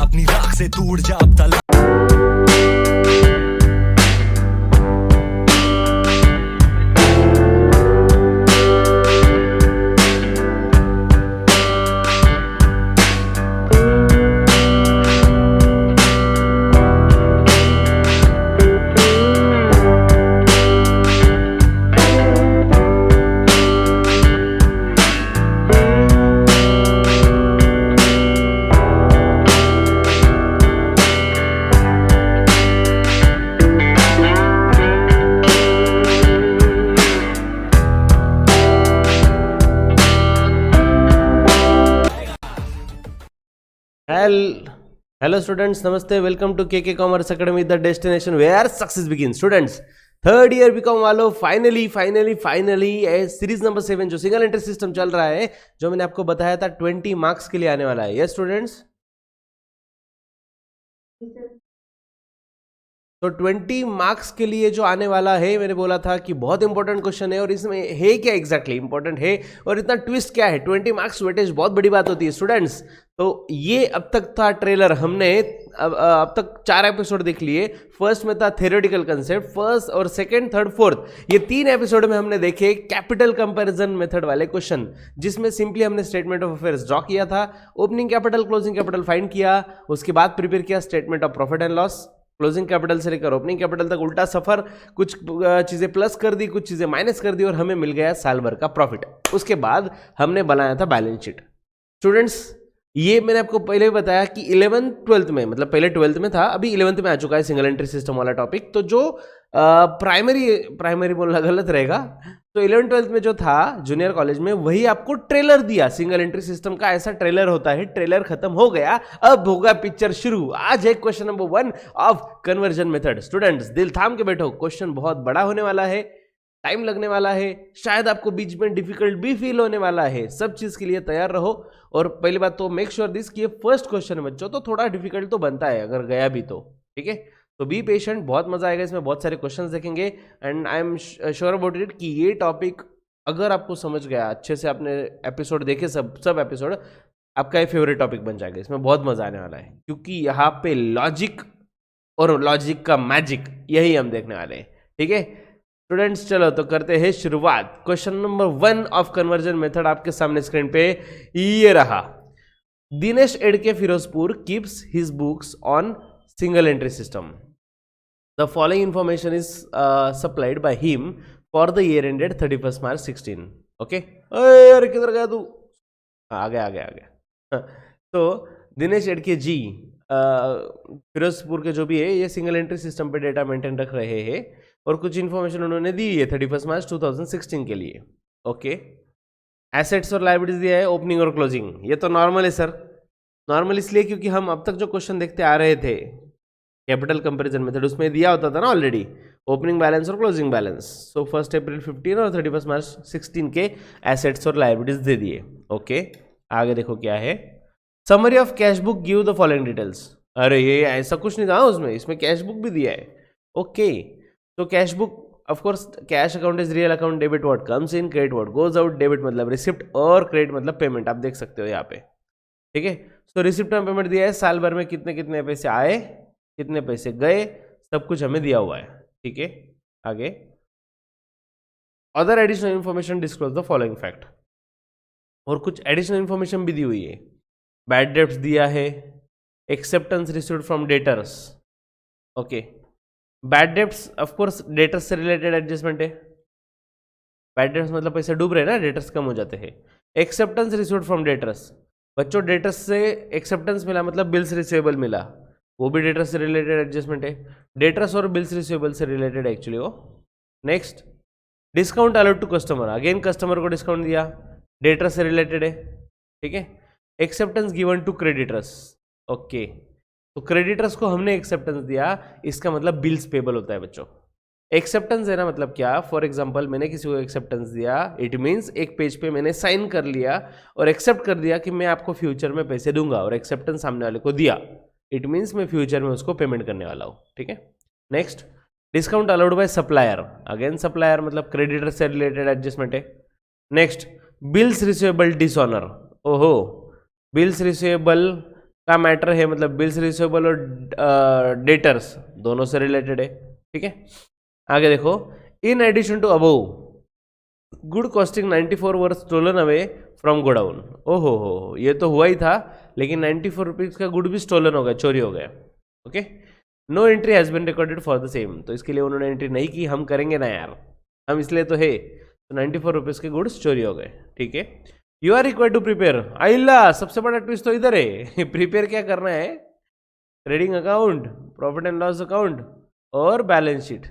अपनी राख से तू उड़ जा अब तला। Hello students, namaste, welcome to KK Commerce Academy, the destination where success begins. Students, third year BCom वालों, फाइनली सीरीज नंबर 7 जो सिंगल एंट्री सिस्टम चल रहा है, जो मैंने आपको बताया था 20 मार्क्स के लिए आने वाला है. यस स्टूडेंट्स, तो 20 मार्क्स के लिए जो आने वाला है, मैंने बोला था कि बहुत इंपॉर्टेंट क्वेश्चन है. और इसमें है क्या एग्जैक्टली इंपॉर्टेंट है और इतना ट्विस्ट क्या है. 20 मार्क्स वेटेज बहुत बड़ी बात होती है स्टूडेंट्स. तो ये अब तक था ट्रेलर. हमने अब तक 4 एपिसोड देख लिए. फर्स्ट में था थ्योरेटिकल कंसेप्ट, फर्स्ट और सेकंड, थर्ड, फोर्थ. ये 3 एपिसोड में हमने देखे कैपिटल कंपैरिजन मेथड वाले क्वेश्चन, जिसमें सिंपली हमने स्टेटमेंट ऑफ अफेयर्स ड्रॉ किया था, opening capital closing capital find किया, उसके बाद प्रिपेयर किया statement of profit and loss. Closing capital से लेकर ओपनिंग कैपिटल तक उल्टा सफर, कुछ चीजें प्लस कर दी, कुछ चीजें माइनस कर दी और हमें मिल गया साल भर का प्रॉफिट. उसके बाद हमने बनाया था बैलेंस शीट. स्टूडेंट्स, ये मैंने आपको पहले भी बताया कि 11th 12th में, मतलब पहले 12th में था, अभी 11th में आ चुका है सिंगल एंट्री सिस्टम वाला टॉपिक. तो जो प्राइमरी बोलना गलत रहेगा, तो 11th 12th में जो था जूनियर कॉलेज में, वही आपको ट्रेलर दिया सिंगल एंट्री सिस्टम का. ऐसा ट्रेलर होता है. ट्रेलर खत्म हो गया, अब होगा पिक्चर शुरू. आज है question number 1 of conversion method. Students, दिल थाम के बैठो, क्वेश्चन बहुत बड़ा होने वाला है, टाइम लगने वाला है, शायद आपको बीच में डिफिकल्ट भी फील होने वाला है. सब चीज के लिए तैयार रहो. और पहली बात तो मेक श्योर दिस कि ये फर्स्ट क्वेश्चन है बच्चों, तो थोड़ा डिफिकल्ट तो बनता है अगर गया भी तो. ठीक है, तो बी पेशेंट, बहुत मजा आएगा. इसमें बहुत सारे क्वेश्चंस देखेंगे and I am sure about it कि ये टॉपिक अगर आपको समझ गया अच्छे से, आपने एपिसोड देखे सब एपिसोड, आपका ये फेवरेट टॉपिक बन जाएगा. इसमें बहुत मजा आने वाला है, क्योंकि यहाँ पे लॉजिक और लॉजिक का मैजिक, यही हम देखने वाले हैं. ठीक है स्टूडेंट्स, चलो तो करते हैं शुरुआत. Question number 1 of conversion method आपके सामने स्क्रीन पे ये रहा. Dinesh Adke Firozpur keeps his books on single entry system. The following information is supplied by him for the year ended 31 March 16. Okay, अरे किधर गया तू? आ गया. तो दिनेश एडके जी फिरोजपुर के जो भी है, ये सिंगल एंट्री सिस्टम पे डेटा मेंटेन रख रहे हैं और कुछ इन्फॉर्मेशन उन्होंने दी है 31 मार्च 2016 के लिए. ओके, एसेट्स और लायबिलिटीज दिया है, ओपनिंग और क्लोजिंग. ये तो नॉर्मल है सर. नॉर्मल इसलिए क्योंकि हम अब तक जो क्वेश्चन देखते आ रहे थे कैपिटल कंपैरिजन मेथड, उसमें दिया होता था ना ऑलरेडी ओपनिंग बैलेंस और क्लोजिंग बैलेंस. सो 1 अप्रैल 15 और 31 मार्च 16 के एसेट्स और लायबिलिटीज दे दिए. ओके, आगे देखो क्या है. Summary of cash book give the following details. अरे ये ऐसा कुछ नहीं था उसमें, इसमें कैश बुक भी दिया है. ओके, तो cash book, of course cash account is real account, debit what comes in, credit what goes out. Debit मतलब रिसिप्ट और क्रेडिट मतलब पेमेंट, आप देख सकते हो यहाँ पे. ठीक है, तो रिसिप्ट में पेमेंट दिया है, साल भर में कितने कितने पैसे आए, कितने पैसे गए, सब कुछ हमें दिया हुआ है. ठीक है, आगे other additional information disclose the following fact. और कुछ एडिशनल इंफॉर्मेशन भी दी हुई है. बैड डेब्ट्स दिया है, acceptance received from debtors. Okay, bad debts of course debtors से रिलेटेड एडजस्टमेंट है. बैड डेब्ट्स मतलब पैसे डूब रहे हैं ना, डेटर्स कम हो जाते हैं. एक्सेप्टेंस रिसीव्ड फ्रॉम डेटर्स, बच्चों डेटर्स से एक्सेप्टेंस मिला मतलब बिल्स रिसीवेबल मिला, वो भी डेटर्स से रिलेटेड एडजस्टमेंट है. डेटर्स और बिल्स रिसीवेबल से रिलेटेड एक्चुअली वो. Next, discount allowed to customer, again customer को डिस्काउंट दिया, डेटर्स से रिलेटेड है. ठीक है, acceptance given to creditors. Okay, तो क्रेडिटर्स को हमने एक्सेप्टेंस दिया, इसका मतलब बिल्स पेबल होता है बच्चों. एक्सेप्टेंस देना मतलब क्या, फॉर एग्जांपल मैंने किसी को एक्सेप्टेंस दिया, इट मींस एक पेज पे मैंने साइन कर लिया और एक्सेप्ट कर दिया कि मैं आपको फ्यूचर में पैसे दूंगा, और एक्सेप्टेंस सामने वाले को दिया, इट मींस मैं फ्यूचर में उसको पेमेंट करने वाला हूँ. ठीक है, next, discount allowed by supplier, again supplier मतलब क्रेडिटर से रिलेटेड एडजस्टमेंट है. Next, bills receivable dishonour. ओहो, बिल्स रिसीवेबल का मैटर है, मतलब बिल्स रिसीवेबल और डेटर्स दोनों से रिलेटेड है, ठीक है। आगे देखो, in addition to above good costing 94 were stolen away from godown. ओहो हो, ये तो हुआ ही था, लेकिन 94 रुपीज़ का गुड भी स्टोलन हो गया, चोरी हो गया। Okay, no entry has been recorded for the same, तो इसके लिए उन्होंने एंट्री नहीं की, हम करेंगे ना यार, हम इसलिए तो है। तो 94 रुपीज़ के गुड्स चोरी हो गए, ठीक है। You are required to prepare, आइल्ला सबसे बड़ा ट्विस्ट तो इधर है। प्रिपेयर क्या करना है, trading account, profit and loss account और बैलेंस शीट।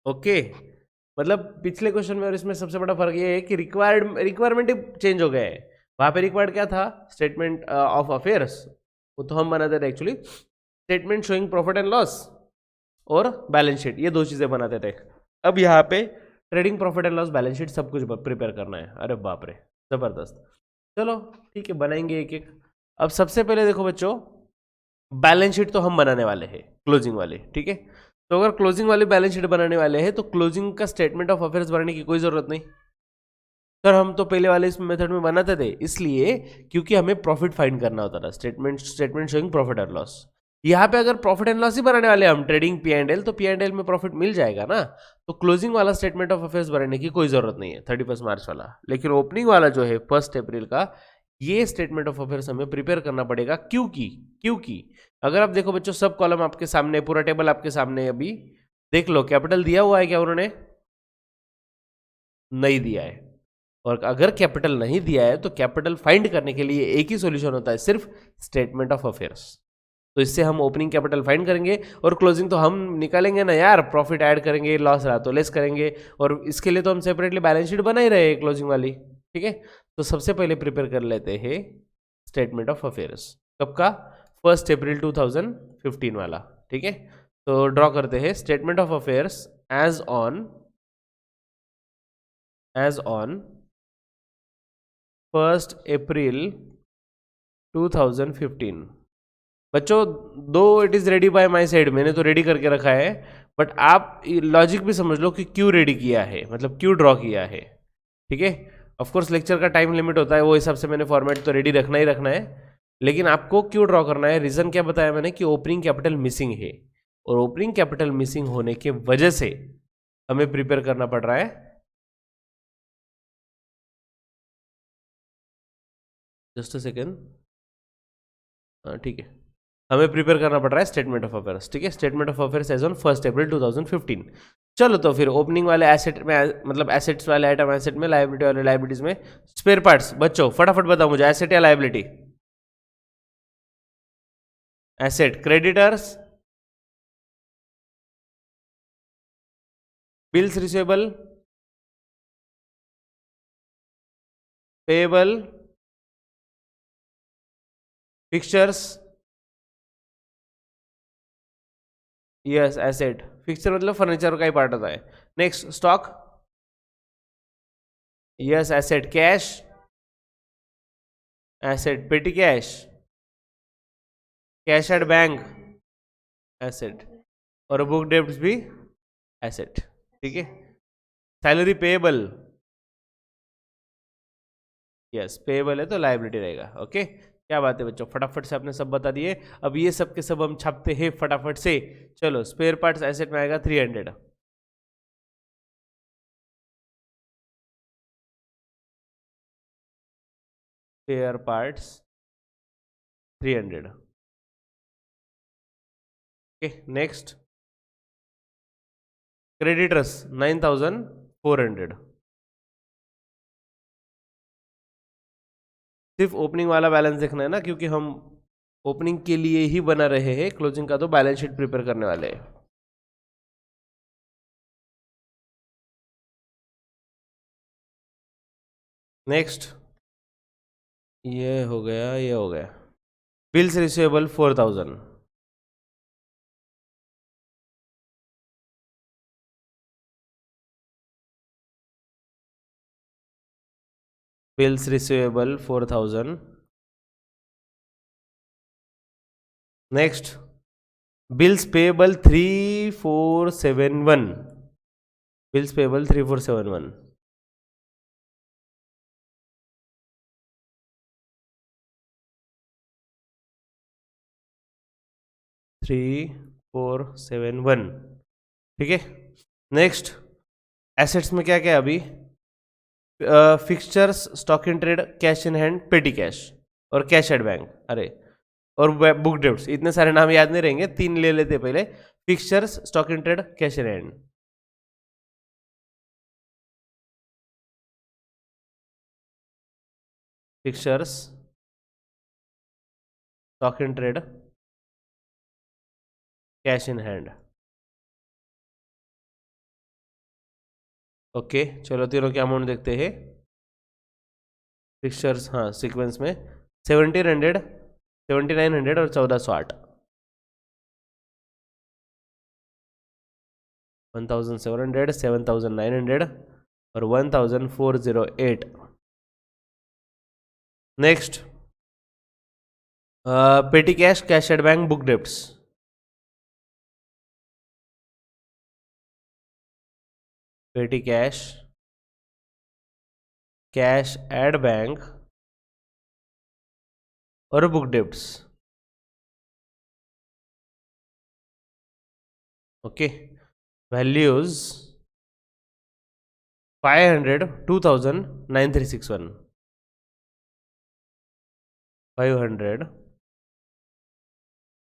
ओके, मतलब पिछले क्वेश्चन में और इसमें सबसे बड़ा फर्क ये है कि रिक्वायरमेंट ही चेंज हो गया है। वहाँ पे रिक्वायर्ड क्या था, स्टेटमेंट ऑफ अफेयर्स, वो तो हम बनाते थे actually, statement showing profit and loss और बैलेंस शीट, ये दो चीज़ें बनाते थे। अब यहाँ पे trading, profit and loss, balance sheet सब कुछ प्रिपेयर करना है। अरे बाप रे, ज़बरदस्त। चलो ठीक है, बनाएंगे एक एक। अब सबसे पहले देखो बच्चों, बैलेंस शीट तो हम बनाने वाले हैं, क्लोजिंग वाली, ठीक है। तो अगर क्लोजिंग वाली बैलेंस शीट बनाने वाले हैं तो क्लोजिंग का स्टेटमेंट ऑफ अफेयर्स बनाने की कोई जरूरत नहीं सर, हम तो पहले वाले इस मेथड में बनाते थे, इसलिए क्योंकि हमें प्रॉफिट फाइंड करना होता था, statement showing profit and loss. यहाँ पे अगर प्रॉफिट एंड लॉस ही बनाने वाले हम, ट्रेडिंग पी एंड एल, तो पी एंड एल में प्रॉफिट मिल जाएगा ना, तो क्लोजिंग वाला स्टेटमेंट ऑफ अफेयर्स बनाने की कोई जरूरत नहीं है 31 मार्च वाला। लेकिन ओपनिंग वाला जो है 1 अप्रैल का, ये स्टेटमेंट ऑफ अफेयर्स हमें प्रिपेयर करना पड़ेगा। क्योंकि अगर आप देखो बच्चों, सब कॉलम आपके सामने, पूरा टेबल आपके सामने, अभी देख लो कैपिटल दिया हुआ है क्या उन्होंने, नहीं दिया है। और अगर कैपिटल नहीं दिया है तो कैपिटल फाइंड करने के लिए एक ही सॉल्यूशन होता है, सिर्फ स्टेटमेंट ऑफ अफेयर्स। तो इससे हम ओपनिंग कैपिटल फाइंड करेंगे और क्लोजिंग तो हम निकालेंगे ना यार, प्रॉफिट ऐड करेंगे, लॉस रहा तो लेस करेंगे, और इसके लिए तो हम सेपरेटली बैलेंस शीट बना ही रहे क्लोजिंग वाली, ठीक है। तो सबसे पहले प्रिपेयर कर लेते हैं स्टेटमेंट ऑफ अफेयर्स, कब का, 1 अप्रैल 2015 वाला, ठीक है। तो ड्रॉ करते हैं statement of affairs as on 1 April 2015। बच्चों, though it is ready by my side, मैंने तो रेडी करके रखा है, बट आप लॉजिक भी समझ लो कि क्यों रेडी किया है, मतलब क्यों ड्रॉ किया है, ठीक है। ऑफकोर्स लेक्चर का टाइम लिमिट होता है, वो हिसाब से मैंने फॉर्मेट तो रेडी रखना ही रखना है, लेकिन आपको क्यों ड्रॉ करना है, रीज़न क्या बताया मैंने, कि ओपनिंग कैपिटल मिसिंग है, और ओपनिंग कैपिटल मिसिंग होने के वजह से हमें प्रिपेयर करना पड़ रहा है। जस्ट अ सेकेंड, हाँ ठीक है, हमें प्रिपेयर करना पड़ रहा है स्टेटमेंट ऑफ अफेयर्स, ठीक है। Statement of affairs as on 1 April 2015। चलो तो फिर ओपनिंग वाले एसेट में, मतलब एसेट्स वाले आइटम एसेट में, लाइबिलिटी वाले लाइबिलिटीज में, स्पेयर पार्ट्स। बच्चों फटाफट बताओ मुझे, एसेट या liability, asset, creditors, bills receivable, payable, fixtures, yes asset, fixture मतलब फर्नीचर का ही पार्ट होता है। Next stock, yes asset, cash, asset, petty cash, cash at bank, asset, और बुक डेब्ट्स भी एसेट, ठीक है। सैलरी पेएबल, यस पेएबल है तो लायबिलिटी रहेगा। ओके, क्या बात है बच्चों, फटाफट से आपने सब बता दिए। अब ये सब के सब हम छापते हैं फटाफट से। चलो, स्पेयर पार्ट्स एसेट में आएगा 300, spare parts 300। Okay, next creditors 9400। सिर्फ ओपनिंग वाला बैलेंस देखना है ना, क्योंकि हम ओपनिंग के लिए ही बना रहे हैं, क्लोजिंग का तो बैलेंस शीट प्रिपेयर करने वाले हैं। नेक्स्ट, ये हो गया, ये हो गया। Bills receivable 4000, bills receivable 4000। Next, bills payable 3471, bills payable 3471। 3471, ठीक है। नेक्स्ट एसेट्स में क्या क्या है अभी? Fixtures, stock in trade, cash in hand, पेटी कैश और कैश एट बैंक, अरे और बुक डेप्ट्स। इतने सारे नाम याद नहीं रहेंगे, 3 ले लेते पहले। Fixtures, stock in trade, cash in hand. Fixtures, stock in trade, cash in hand. Okay, चलो तीनों के अमाउंट देखते हैं। फिक्सचर्स, हाँ सीक्वेंस में 1700, 7900 और 1408। 1700, 7900 और 1408। नेक्स्ट पेटी cash, cash at bank, book debts. पेटी कैश, कैश एट बैंक और बुक डेप्ट्स। Okay, values 500, 2000, 9361। 500,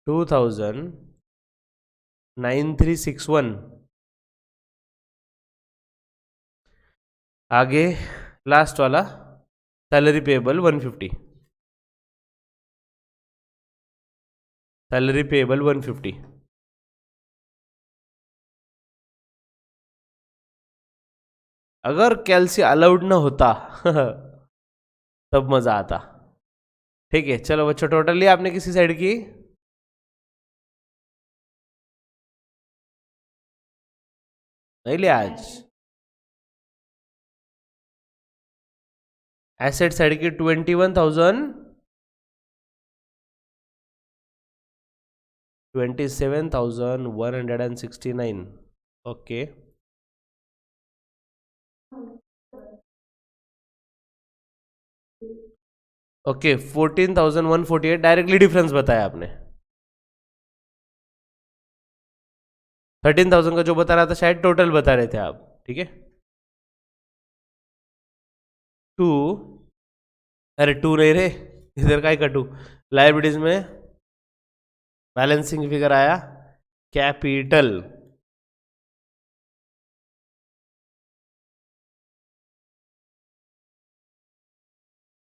2000, 9361। आगे लास्ट वाला सैलरी पेएबल 150। Salary payable 150। अगर कैलसी अलाउड ना होता तब मजा आता। ठीक है, चलो बच्चों टोटल लिया आपने किसी साइड की? नहीं लिया आज? एसेट साइड की 21,000, 27,169। ओके, ओके 14,148 डायरेक्टली डिफरेंस बताया आपने। 13,000 का जो बता रहा था शायद टोटल बता रहे थे आप, ठीक है। 2, अरे 2 नहीं रे, इधर का ही कटू। लाइबिलिटीज में बैलेंसिंग फिगर आया कैपिटल।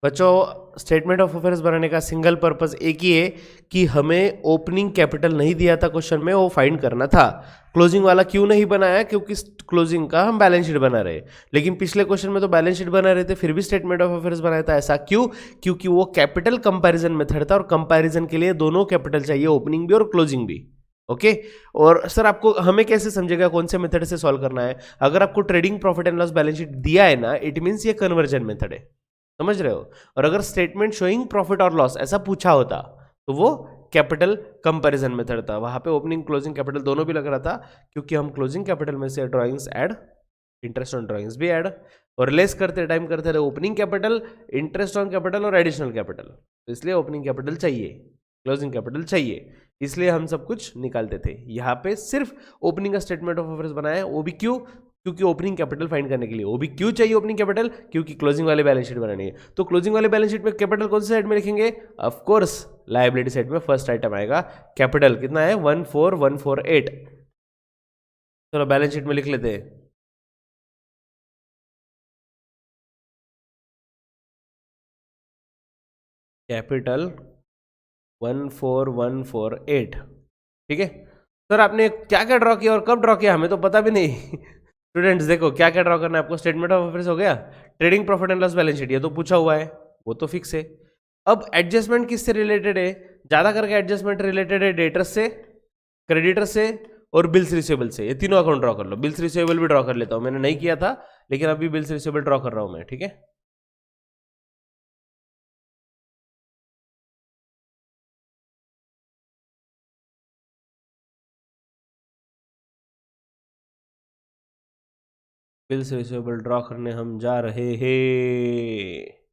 बच्चों स्टेटमेंट ऑफ अफेयर्स बनाने का सिंगल पर्पस एक ही है कि हमें ओपनिंग कैपिटल नहीं दिया था क्वेश्चन में, वो फाइंड करना था। क्लोजिंग वाला क्यों नहीं बनाया? क्योंकि क्लोजिंग का हम बैलेंस शीट बना रहे, लेकिन पिछले क्वेश्चन में तो बैलेंस शीट बना रहे थे फिर भी स्टेटमेंट ऑफ अफेयर्स बनाया था। ऐसा क्यों? क्योंकि वो कैपिटल कंपैरिजन मेथड था और कंपैरिजन के लिए दोनों कैपिटल चाहिए, ओपनिंग भी और क्लोजिंग भी। ओके और सर आपको हमें कैसे समझेगा कौन से मेथड से सॉल्व करना है? अगर आपको trading profit and loss balance sheet दिया है ना, इट मींस ये कन्वर्जन मेथड है, समझ रहे हो। और अगर स्टेटमेंट शोइंग प्रॉफिट और लॉस ऐसा पूछा होता तो वो कैपिटल कंपैरिजन मेथड था, वहां पे ओपनिंग क्लोजिंग कैपिटल दोनों भी लग रहा था, क्योंकि हम क्लोजिंग कैपिटल में से drawings add, interest on drawings भी ऐड और लेस करते टाइम करते रहे opening capital, interest on capital और एडिशनल कैपिटल। तो इसलिए ओपनिंग कैपिटल चाहिए, क्लोजिंग कैपिटल चाहिए, इसलिए हम सब कुछ निकालते थे। यहाँ पे सिर्फ ओपनिंग का स्टेटमेंट ऑफ अफेयर्स बनाया है, वो भी क्यों? क्योंकि ओपनिंग कैपिटल फाइंड करने के लिए। वो भी क्यों चाहिए ओपनिंग कैपिटल? क्योंकि क्लोजिंग वाले बैलेंस शीट बनानी है। तो क्लोजिंग वाले बैलेंस शीट में कैपिटल कौन से साइड में लिखेंगे? ऑफ कोर्स लायबिलिटी साइड में फर्स्ट आइटम आएगा कैपिटल। कितना है? 14,148। चलो बैलेंस शीट में लिख लेते हैं। कैपिटल 14,148, ठीक है। सर आपने क्या क्या ड्रॉ किया और कब ड्रॉ किया? हमें तो पता भी नहीं। स्टूडेंट्स देखो क्या क्या ड्रॉ करना है आपको। स्टेटमेंट ऑफ अफेयर्स हो गया, trading profit and loss balance sheet ये तो पूछा हुआ है, वो तो फिक्स है। अब एडजस्टमेंट किससे रिलेटेड है? ज्यादा करके एडजस्टमेंट रिलेटेड है डेटर्स से, क्रेडिटर से और बिल्स रिसीवेबल से। ये तीनों अकाउंट ड्रॉ कर लो। बिल्स रिसीवेबल भी ड्रॉ कर लेता हूं, मैंने नहीं किया था लेकिन अभी बिल्स रिसीवेबल ड्रॉ कर रहा हूं मैं, ठीक है। बिल्स रिसीवेबल ड्रॉ करने हम जा रहे हैं।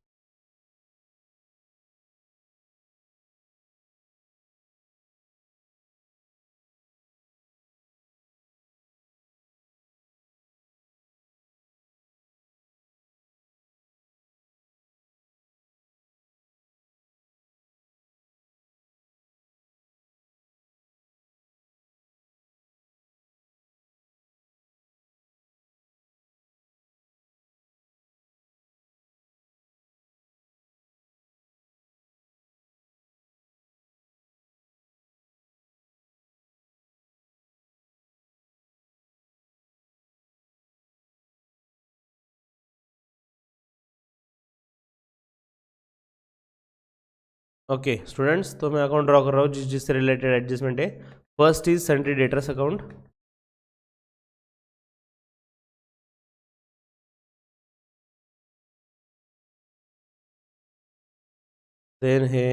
ओके स्टूडेंट्स, तो मैं अकाउंट ड्रॉ कर रहा हूँ जिससे रिलेटेड एडजस्टमेंट है. First is sundry debtors account. Then है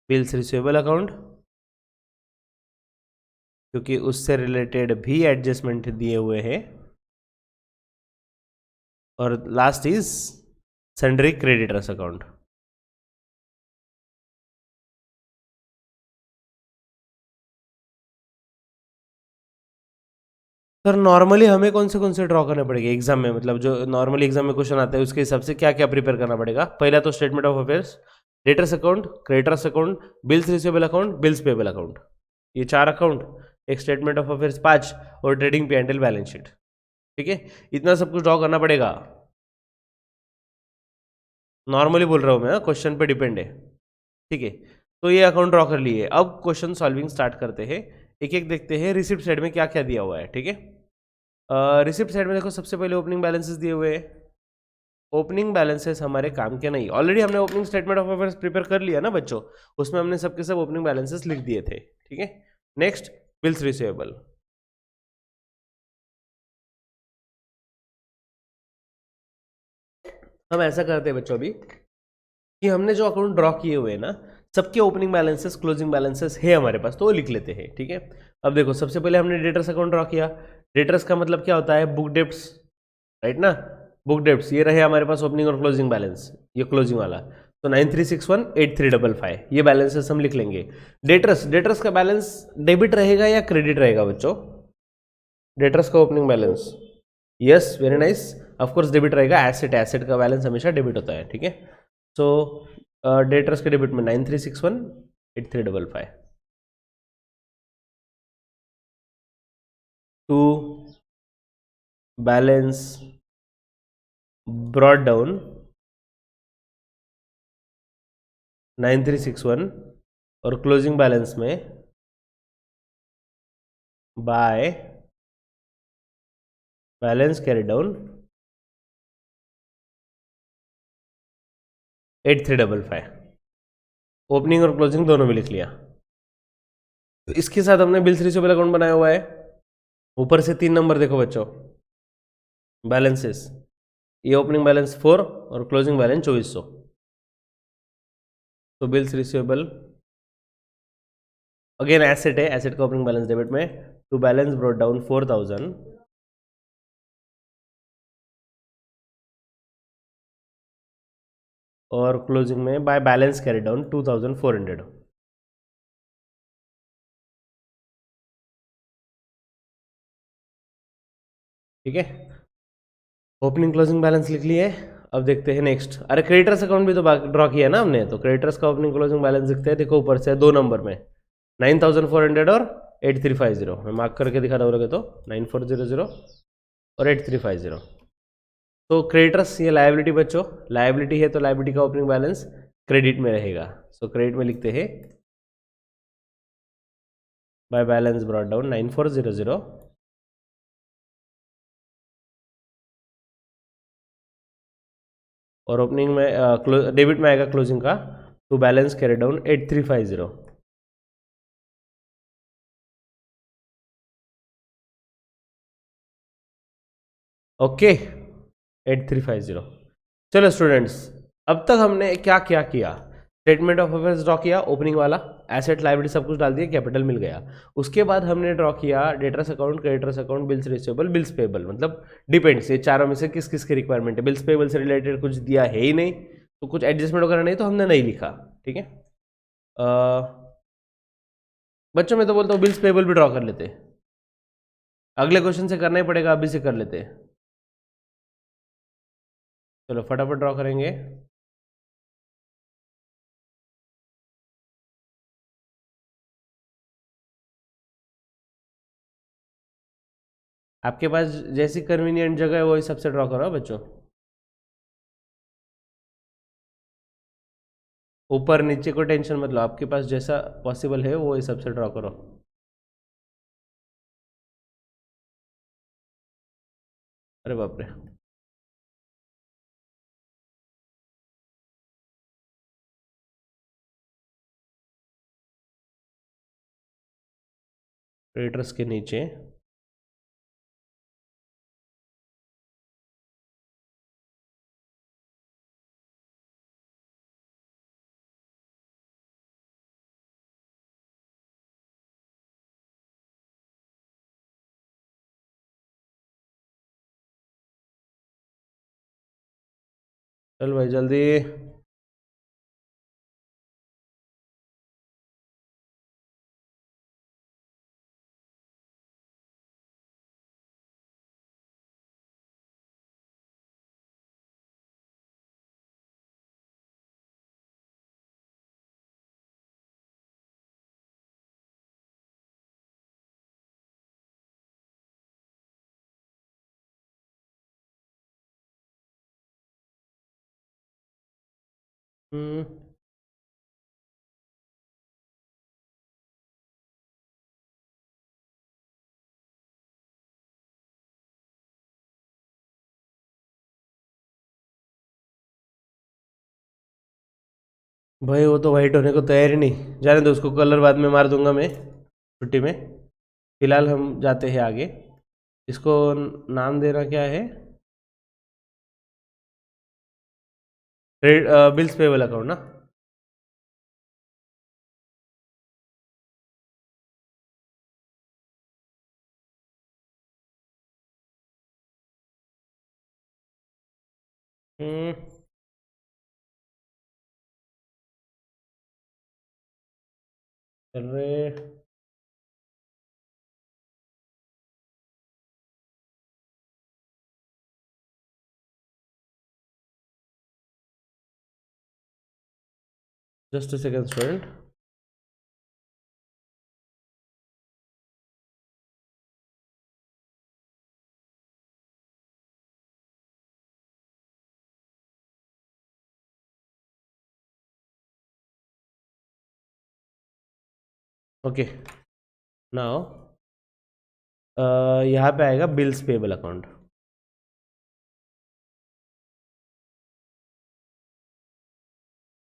बिल्स रिसीवेबल अकाउंट, क्योंकि उससे रिलेटेड भी एडजस्टमेंट दिए हुए हैं. और last is sundry creditors account. Sir normally हमें कौन से ड्रॉ करने पड़ेंगे एग्जाम में, मतलब जो नॉर्मली एग्जाम में क्वेश्चन आते हैं उसके हिसाब से क्या क्या प्रिपेयर करना पड़ेगा? पहला तो statement of affairs, debtors account, creditors account, bills receivable account, bills payable account. ये 4 अकाउंट, एक स्टेटमेंट ऑफ अफेयर्स 5 और trading P and L balance sheet. ठीक है, इतना सब कुछ ड्रॉ करना पड़ेगा. नॉर्मली बोल रहा हूँ मैं, क्वेश्चन पे डिपेंड है. ठीक है, तो ये अकाउंट ड्रॉ कर लिए. अब क्वेश्चन सॉल्विंग स्टार्ट करते हैं. एक एक देखते हैं रिसिप्ट साइड में क्या क्या दिया हुआ है. ठीक है, रिसिप्ट साइड में देखो, सबसे पहले ओपनिंग बैलेंसेस दिए हुए हैं. ओपनिंग बैलेंसेस हमारे काम के नहीं. ऑलरेडी हमने opening statement of affairs prepare कर लिया ना बच्चों, उसमें हमने सबके सब ओपनिंग बैलेंसेस लिख दिए थे. ठीक है, नेक्स्ट बिल्स रिसीवेबल. हम ऐसा करते हैं बच्चों अभी कि हमने जो अकाउंट ड्रॉ किए हुए हैं ना, सबके ओपनिंग बैलेंसेस क्लोजिंग बैलेंसेस है हमारे पास, तो वो लिख लेते हैं. ठीक है, अब देखो सबसे पहले हमने डेटर्स अकाउंट ड्रॉ किया. डेटर्स का मतलब क्या होता है? बुक डेप्स, राइट ना? बुक डेप्स ये रहे हमारे पास ओपनिंग और क्लोजिंग बैलेंस, ये क्लोजिंग वाला. तो 93618355 ये बैलेंसेस हम लिख लेंगे. डेटर्स, डेटर्स का बैलेंस डेबिट रहेगा या क्रेडिट रहेगा बच्चों? डेटर्स का opening balance, yes very nice, of course debit रहेगा. एसेट, एसेट का बैलेंस हमेशा डेबिट होता है. ठीक है, सो डेटर्स के डेबिट में 93618355. टू बैलेंस ब्रॉड डाउन 9361 और क्लोजिंग बैलेंस में by balance carry down 8355. Opening और क्लोजिंग दोनों में लिख लिया. तो इसके साथ हमने बिल्स रिसीवेबल अकाउंट बनाया हुआ है. ऊपर से 3 नंबर देखो बच्चों, बैलेंसेस. ये ओपनिंग बैलेंस 4 और क्लोजिंग बैलेंस 2400. तो बिल्स रिसीवेबल अगेन एसेट है, एसेट का ओपनिंग बैलेंस डेबिट में. टू बैलेंस ब्रॉट डाउन 4000 और क्लोजिंग में बाय बैलेंस कैरी डाउन 2400. ठीक है, ओपनिंग क्लोजिंग बैलेंस लिख लिए. अब देखते हैं नेक्स्ट. अरे क्रेडिटर्स अकाउंट भी तो ड्रॉ किया ना हमने, तो क्रेडिटर्स का ओपनिंग क्लोजिंग बैलेंस दिखते हैं. देखो ऊपर से 2 नंबर में 9400 और 8350. मैं मार्क करके दिखा रहा हूँ तो 9400 और 8350. तो क्रेडिटर्स ये लायबिलिटी बच्चों, लायबिलिटी है तो लायबिलिटी का ओपनिंग बैलेंस क्रेडिट में रहेगा. सो क्रेडिट में लिखते हैं बाय बैलेंस ब्रॉट डाउन 9400 और ओपनिंग में डेबिट में आएगा क्लोजिंग का to balance carry down 8350. Okay 8350. चलो स्टूडेंट्स, अब तक हमने क्या क्या किया? स्टेटमेंट ऑफ अफेयर्स ड्रॉ किया, ओपनिंग वाला, एसेट लायबिलिटी सब कुछ डाल दिया, कैपिटल मिल गया. उसके बाद हमने ड्रॉ किया debtors account, creditors account, bills receivable, bills payable. मतलब डिपेंड्स, ये चारों में से किस किस की रिक्वायरमेंट है. बिल्स पेबल से रिलेटेड कुछ दिया है ही नहीं, तो कुछ एडजस्टमेंट वगैरह नहीं, तो हमने नहीं लिखा. ठीक है, बच्चों में तो बोलता हूँ बिल्स पेबल भी ड्रॉ कर लेते. अगले क्वेश्चन से करना ही पड़ेगा, अभी से कर लेते. चलो फटाफट ड्रॉ करेंगे. आपके पास जैसी कन्वीनियंट जगह है वो हिसाब से ड्रॉ करो बच्चों. ऊपर नीचे को टेंशन मत लो, आपके पास जैसा पॉसिबल है वो हिसाब से ड्रॉ करो. अरे बाप रे, क्रेडिटर्स के नीचे चल भाई जल्दी। हम्म, भाई वो तो वाइट होने को तैयार ही नहीं, जाने दो उसको, कलर बाद में मार दूंगा मैं छुट्टी में। फिलहाल हम जाते हैं आगे। इसको नाम देना क्या है? बिल्स पेबल अकाउंट ना। हम्म, चल रहे। Just a second student. Okay, now यहाँ पे आएगा बिल्स पेबल अकाउंट।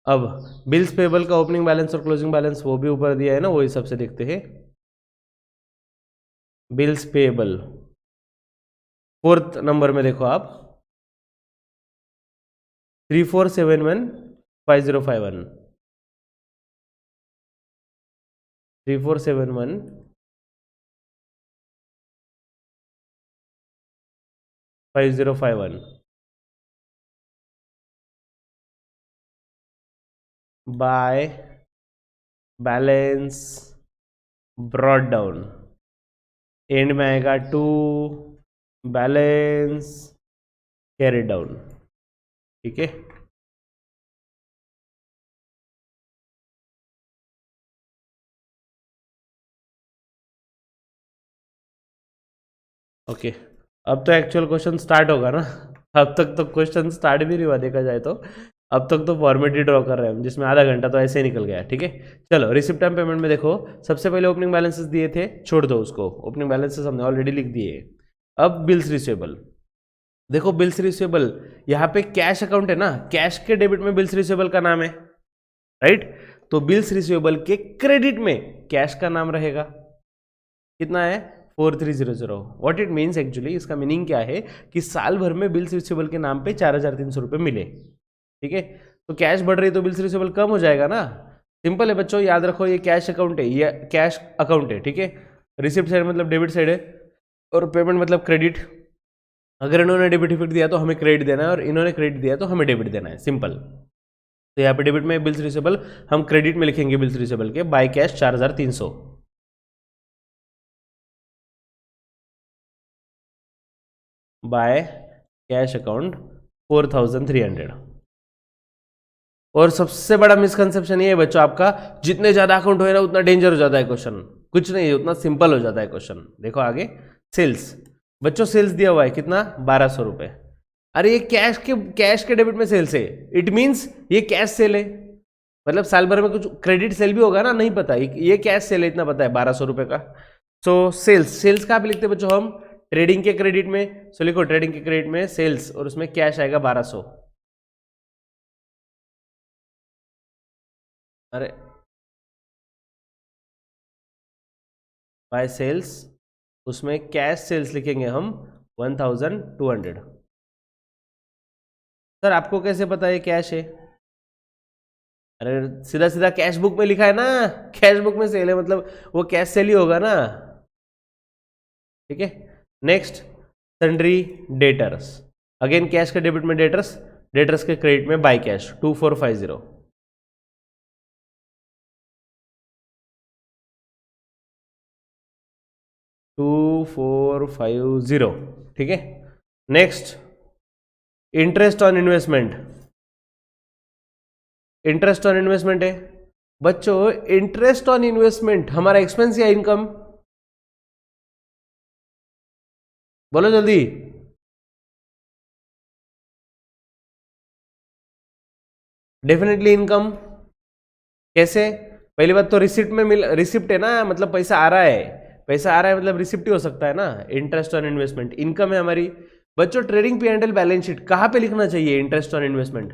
अब बिल्स पेबल का ओपनिंग बैलेंस और क्लोजिंग बैलेंस वो भी ऊपर दिया है ना, वही सबसे देखते हैं। बिल्स पेबल फोर्थ नंबर में देखो आप, 3471 5051, 3471 5051 by balance brought down, and में आएगा टू बैलेंस कैरी डाउन। ठीक है, ओके। अब तो एक्चुअल क्वेश्चन स्टार्ट होगा ना। अब तक तो क्वेश्चन स्टार्ट भी नहीं हुआ देखा जाए तो। अब तक तो फॉर्मेट ही ड्रॉ कर रहे हैं हम, जिसमें आधा घंटा तो ऐसे ही निकल गया। ठीक है, चलो रिसिप्ट एंड पेमेंट में देखो, सबसे पहले ओपनिंग बैलेंसेस दिए थे, छोड़ दो उसको, ओपनिंग बैलेंसेस हमने ऑलरेडी लिख दिए। अब बिल्स रिसीवेबल देखो, बिल्स रिसीवेबल यहाँ पे कैश अकाउंट है ना, कैश के डेबिट में बिल्स रिसीवेबल का नाम है, राइट। तो बिल्स रिसीवेबल के क्रेडिट में कैश का नाम रहेगा। कितना है? 4300। व्हाट इट मीन्स एक्चुअली, इसका मीनिंग क्या है कि साल भर में बिल्स रिसीवेबल के नाम पे 4300 रुपये मिले। ठीक है, तो कैश बढ़ रही है तो बिल्स रिसीवेबल कम हो जाएगा ना। सिंपल है बच्चों, याद रखो ये कैश अकाउंट है, ये कैश अकाउंट है। ठीक है, रिसिप्ट साइड मतलब डेबिट साइड है, और पेमेंट मतलब क्रेडिट। अगर इन्होंने डेबिट इफेक्ट दिया तो हमें क्रेडिट देना है, और इन्होंने क्रेडिट दिया तो हमें डेबिट देना है, सिंपल। तो यहाँ पे डेबिट में बिल्स रिसीवेबल, हम क्रेडिट में लिखेंगे बिल्स रिसीवेबल के by cash 4300, by cash account 4300। और सबसे बड़ा मिसकंसेप्शन ये है बच्चों आपका, जितने ज्यादा अकाउंट हो ना उतना डेंजर हो जाता है क्वेश्चन। कुछ नहीं है, उतना सिंपल हो जाता है क्वेश्चन। देखो आगे, सेल्स। बच्चों सेल्स दिया हुआ है कितना? 1200 रुपए। अरे ये कैश के डेबिट में सेल्स है, इट मीन्स ये कैश सेल है। मतलब साल भर में कुछ क्रेडिट सेल भी होगा ना, नहीं पता, ये कैश सेल है इतना पता है, 1200 रुपए का। सो सेल्स, सेल्स कहाँ पे लिखते हैं बच्चों हम? ट्रेडिंग के क्रेडिट में। सो लिखो ट्रेडिंग के क्रेडिट में सेल्स, और उसमें कैश आएगा 1200। अरे बाय सेल्स, उसमें कैश सेल्स लिखेंगे हम 1200। सर आपको कैसे पता ये कैश है? अरे सीधा सीधा कैश बुक में लिखा है ना, कैश बुक में सेल है मतलब वो कैश सेल ही होगा ना। ठीक है, next sundry debtors, again cash के डेबिट में डेटर्स, डेटर्स के क्रेडिट में बाय कैश 2450। ठीक है, next interest on investment, interest on investment है बच्चों, इंटरेस्ट ऑन इन्वेस्टमेंट हमारा एक्सपेंस या इनकम? बोलो जल्दी। Definitely income. कैसे? पहली बात तो रिसिप्ट में मिल, रिसिप्ट है ना, मतलब पैसा आ रहा है, पैसा आ रहा है मतलब रिसिप्ट ही हो सकता है ना। इंटरेस्ट ऑन इन्वेस्टमेंट इनकम है हमारी। बच्चों trading P and L balance sheet कहां पे लिखना चाहिए interest on investment?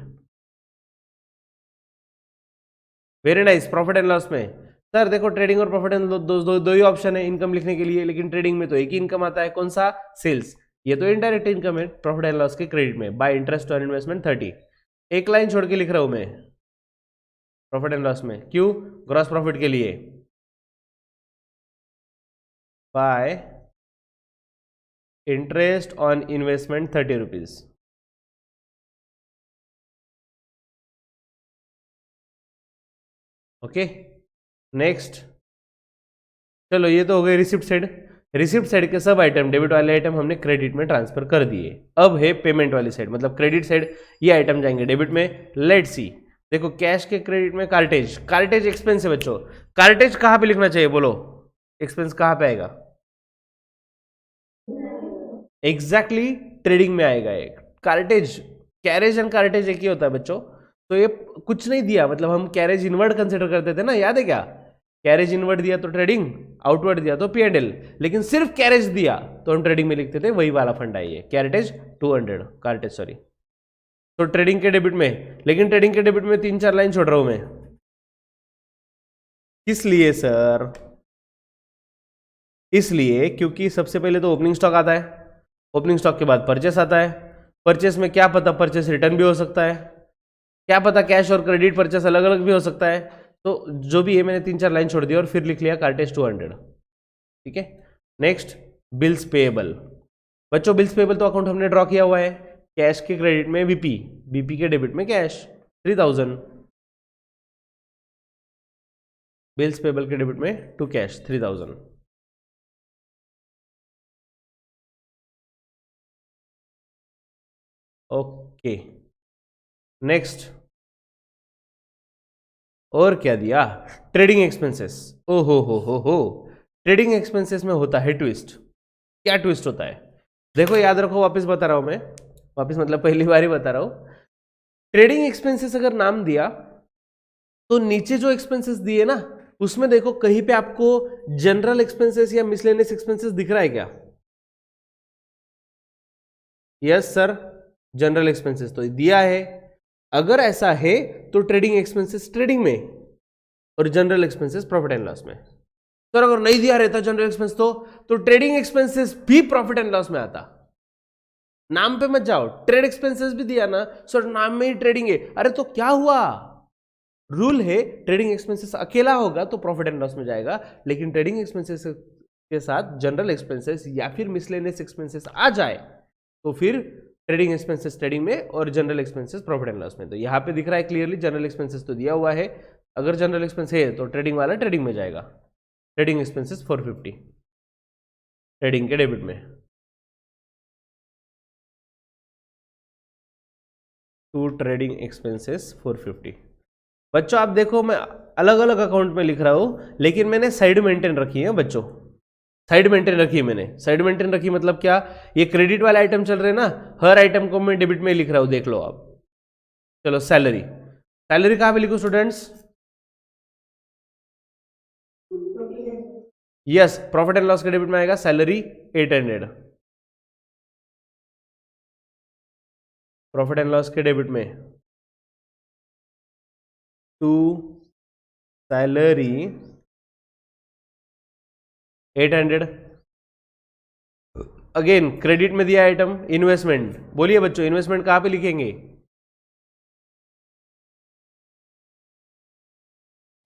Very nice, profit and loss में। सर देखो ट्रेडिंग और प्रॉफिट एंड दो ही ऑप्शन है इनकम लिखने के लिए, लेकिन ट्रेडिंग में तो एक ही इनकम आता है, कौन सा? सेल्स। ये तो इनडायरेक्ट इनकम है प्रॉफिट एंड लॉस के क्रेडिट में, बाय इंटरेस्ट ऑन इन्वेस्टमेंट 30। एक लाइन छोड़ के लिख रहा हूं मैं प्रॉफिट एंड लॉस में, क्यों? ग्रॉस प्रॉफिट के लिए, bye interest on investment 30 rupees. Okay, next चलो ये तो हो गई रिसिप्ट साइड। रिसिप्ट साइड के सब आइटम, डेबिट वाले आइटम हमने क्रेडिट में ट्रांसफर कर दिए। अब है पेमेंट वाली साइड, मतलब क्रेडिट साइड, ये आइटम जाएंगे डेबिट में। लेट्स सी, देखो कैश के क्रेडिट में कार्टेज, कार्टेज एक्सपेंस है बच्चों। कार्टेज कहां पे लिखना चाहिए बोलो? एक्सपेंस कहां पे आएगा? एग्जैक्टली ट्रेडिंग में आएगा एक कार्टेज। कैरेज एंड कार्टेज एक ही होता है बच्चों। तो ये कुछ नहीं दिया, मतलब हम कैरेज इनवर्ड कंसिडर करते थे ना, याद है क्या? कैरेज इनवर्ड दिया तो ट्रेडिंग, आउटवर्ड दिया तो पी एंड एल, लेकिन सिर्फ कैरेज दिया तो हम ट्रेडिंग में लिखते थे, वही वाला फंड आई है कैरेटेज 200, कार्टेज सॉरी। तो ट्रेडिंग के डेबिट में, लेकिन ट्रेडिंग के डेबिट में 3-4 लाइन छोड़ रहा हूं मैं, किस लिए सर? इसलिए क्योंकि सबसे पहले तो ओपनिंग स्टॉक आता है, ओपनिंग स्टॉक के बाद परचेस आता है, परचेस में क्या पता परचेस रिटर्न भी हो सकता है, क्या पता कैश और क्रेडिट परचेस अलग अलग भी हो सकता है। तो जो भी है मैंने 3-4 लाइन छोड़ दिया और फिर लिख लिया कार्टेज 200। ठीक है, नेक्स्ट बिल्स पेएबल। बच्चों बिल्स पेएबल तो अकाउंट हमने ड्रॉ किया हुआ है, कैश के क्रेडिट में बीपी, बीपी के डेबिट में कैश 3000, बिल्स पेएबल के डेबिट में टू कैश 3000। ओके, नेक्स्ट और क्या दिया? Trading expenses. ओ हो, ट्रेडिंग एक्सपेंसेस में होता है ट्विस्ट। क्या ट्विस्ट होता है? देखो याद रखो, वापस बता रहा हूं मैं, वापस मतलब पहली बार ही बता रहा हूं। ट्रेडिंग एक्सपेंसेस अगर नाम दिया तो नीचे जो एक्सपेंसेस दिए ना, उसमें देखो कहीं पे आपको जनरल एक्सपेंसेस या मिसलेनियस एक्सपेंसेस दिख रहा है क्या? यस सर, जनरल एक्सपेंसेस तो दिया है। अगर ऐसा है तो ट्रेडिंग एक्सपेंसेस ट्रेडिंग में और general expenses profit and loss में। सर अगर नहीं दिया रहता जनरल एक्सपेंस तो ट्रेडिंग एक्सपेंसेस भी प्रॉफिट एंड लॉस में आता। नाम पे मत जाओ, ट्रेड एक्सपेंसेस भी दिया ना सर, नाम में ही ट्रेडिंग है, अरे तो क्या हुआ? रूल है ट्रेडिंग एक्सपेंसेस अकेला होगा तो प्रॉफिट एंड लॉस में जाएगा, लेकिन ट्रेडिंग एक्सपेंसेस के साथ जनरल एक्सपेंसेस या फिर मिसलेनियस एक्सपेंसेस आ जाए तो फिर ट्रेडिंग एक्सपेंसेस ट्रेडिंग में और general expenses profit and loss में। तो यहां पे दिख रहा है क्लियरली जनरल एक्सपेंसेस तो दिया हुआ है, अगर जनरल एक्सपेंस है तो ट्रेडिंग वाला ट्रेडिंग में जाएगा। ट्रेडिंग एक्सपेंसेस 450 ट्रेडिंग के डेबिट में, टू ट्रेडिंग एक्सपेंसेस 450। बच्चों आप देखो मैं अलग अलग अकाउंट में लिख रहा हूं, लेकिन मैंने साइड मेंटेन रखी है बच्चों, साइड मेंटेन रखी है मैंने। साइड मेंटेन रखी मतलब क्या? ये क्रेडिट वाले आइटम चल रहे हैं ना, हर आइटम को मैं डेबिट में लिख रहा हूं, देख लो आप। चलो सैलरी, सैलरी कहां पे लिखो students? Yes, profit and loss के डेबिट में आएगा सैलरी 800, प्रॉफिट एंड लॉस के डेबिट में टू सैलरी 800। अगेन क्रेडिट में दिया आइटम इन्वेस्टमेंट, बोलिए बच्चों इन्वेस्टमेंट कहां पे लिखेंगे?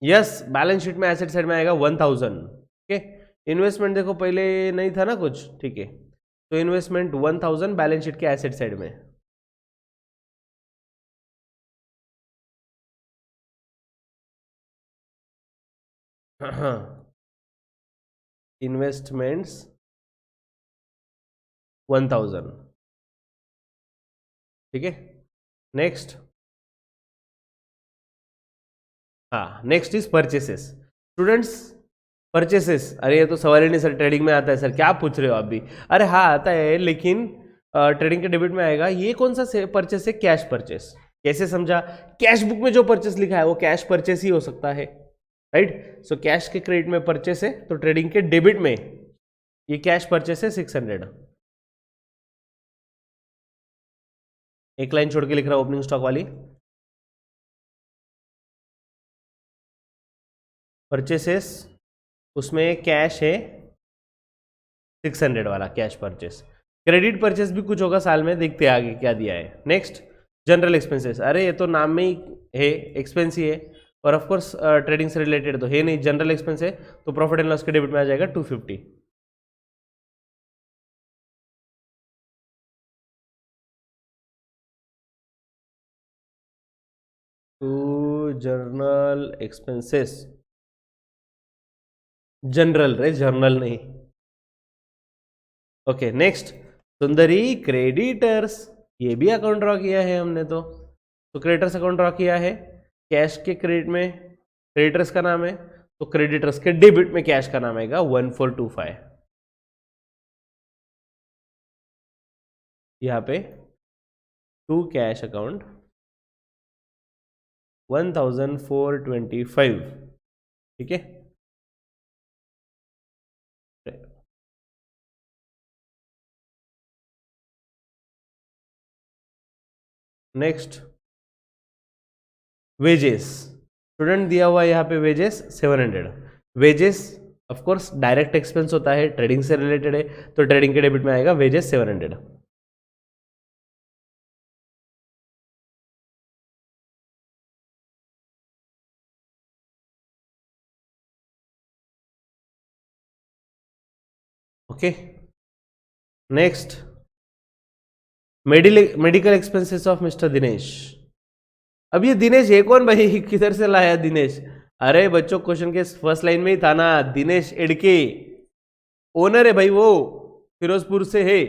यस, बैलेंस शीट में एसेट साइड में आएगा 1000। ओके, इन्वेस्टमेंट देखो पहले नहीं था ना कुछ, ठीक है, तो इन्वेस्टमेंट 1000 बैलेंस शीट के एसेट साइड में। इन्वेस्टमेंट्स 1000, ठीक है। नेक्स्ट, हाँ next is purchases. Students purchases, अरे ये तो सवाल ही नहीं सर, ट्रेडिंग में आता है सर, क्या पूछ रहे हो आप भी? अरे हाँ आता है, लेकिन ट्रेडिंग के डेबिट में आएगा। ये कौन सा परचेस है? Cash purchase. कैसे समझा? कैश बुक में जो परचेस लिखा है वो कैश परचेस ही हो सकता है, राइट। सो कैश के क्रेडिट में परचेस है, तो ट्रेडिंग के डेबिट में ये कैश परचेस है 600। एक लाइन छोड़ के लिख रहा हूं ओपनिंग स्टॉक वाली। परचेसेस उसमें कैश है 600 वाला कैश परचेस। क्रेडिट परचेस भी कुछ होगा साल में, देखते हैं आगे क्या दिया है। नेक्स्ट जनरल एक्सपेंसेस, अरे ये तो नाम में ही है, एक्सपेंस ही है, और ऑफ कोर्स ट्रेडिंग से रिलेटेड तो है नहीं, जनरल एक्सपेंस है, तो प्रॉफिट एंड लॉस के डेबिट में आ जाएगा 250। टू जर्नल एक्सपेंसेस, जनरल रे, जर्नल नहीं। ओके नेक्स्ट, सुंदरी क्रेडिटर्स, ये भी अकाउंट ड्रॉ किया है हमने, तो क्रेडिटर्स अकाउंट ड्रॉ किया है। कैश के क्रेडिट में क्रेडिटर्स का नाम है, तो क्रेडिटर्स के डेबिट में कैश का नाम आएगा 1425। यहां पे टू कैश अकाउंट 1425, ठीक है। नेक्स्ट वेजेस, स्टूडेंट दिया हुआ है यहाँ पे wages 700। Wages of course direct expense होता है, ट्रेडिंग से रिलेटेड है, तो ट्रेडिंग के डेबिट में आएगा wages 700। Okay next, medical expenses of mister Dinesh. अब ये दिनेश है कौन भाई? किधर से लाया दिनेश? अरे बच्चों क्वेश्चन के फर्स्ट लाइन में ही था ना, दिनेश एडके ओनर है भाई, वो फिरोजपुर से है।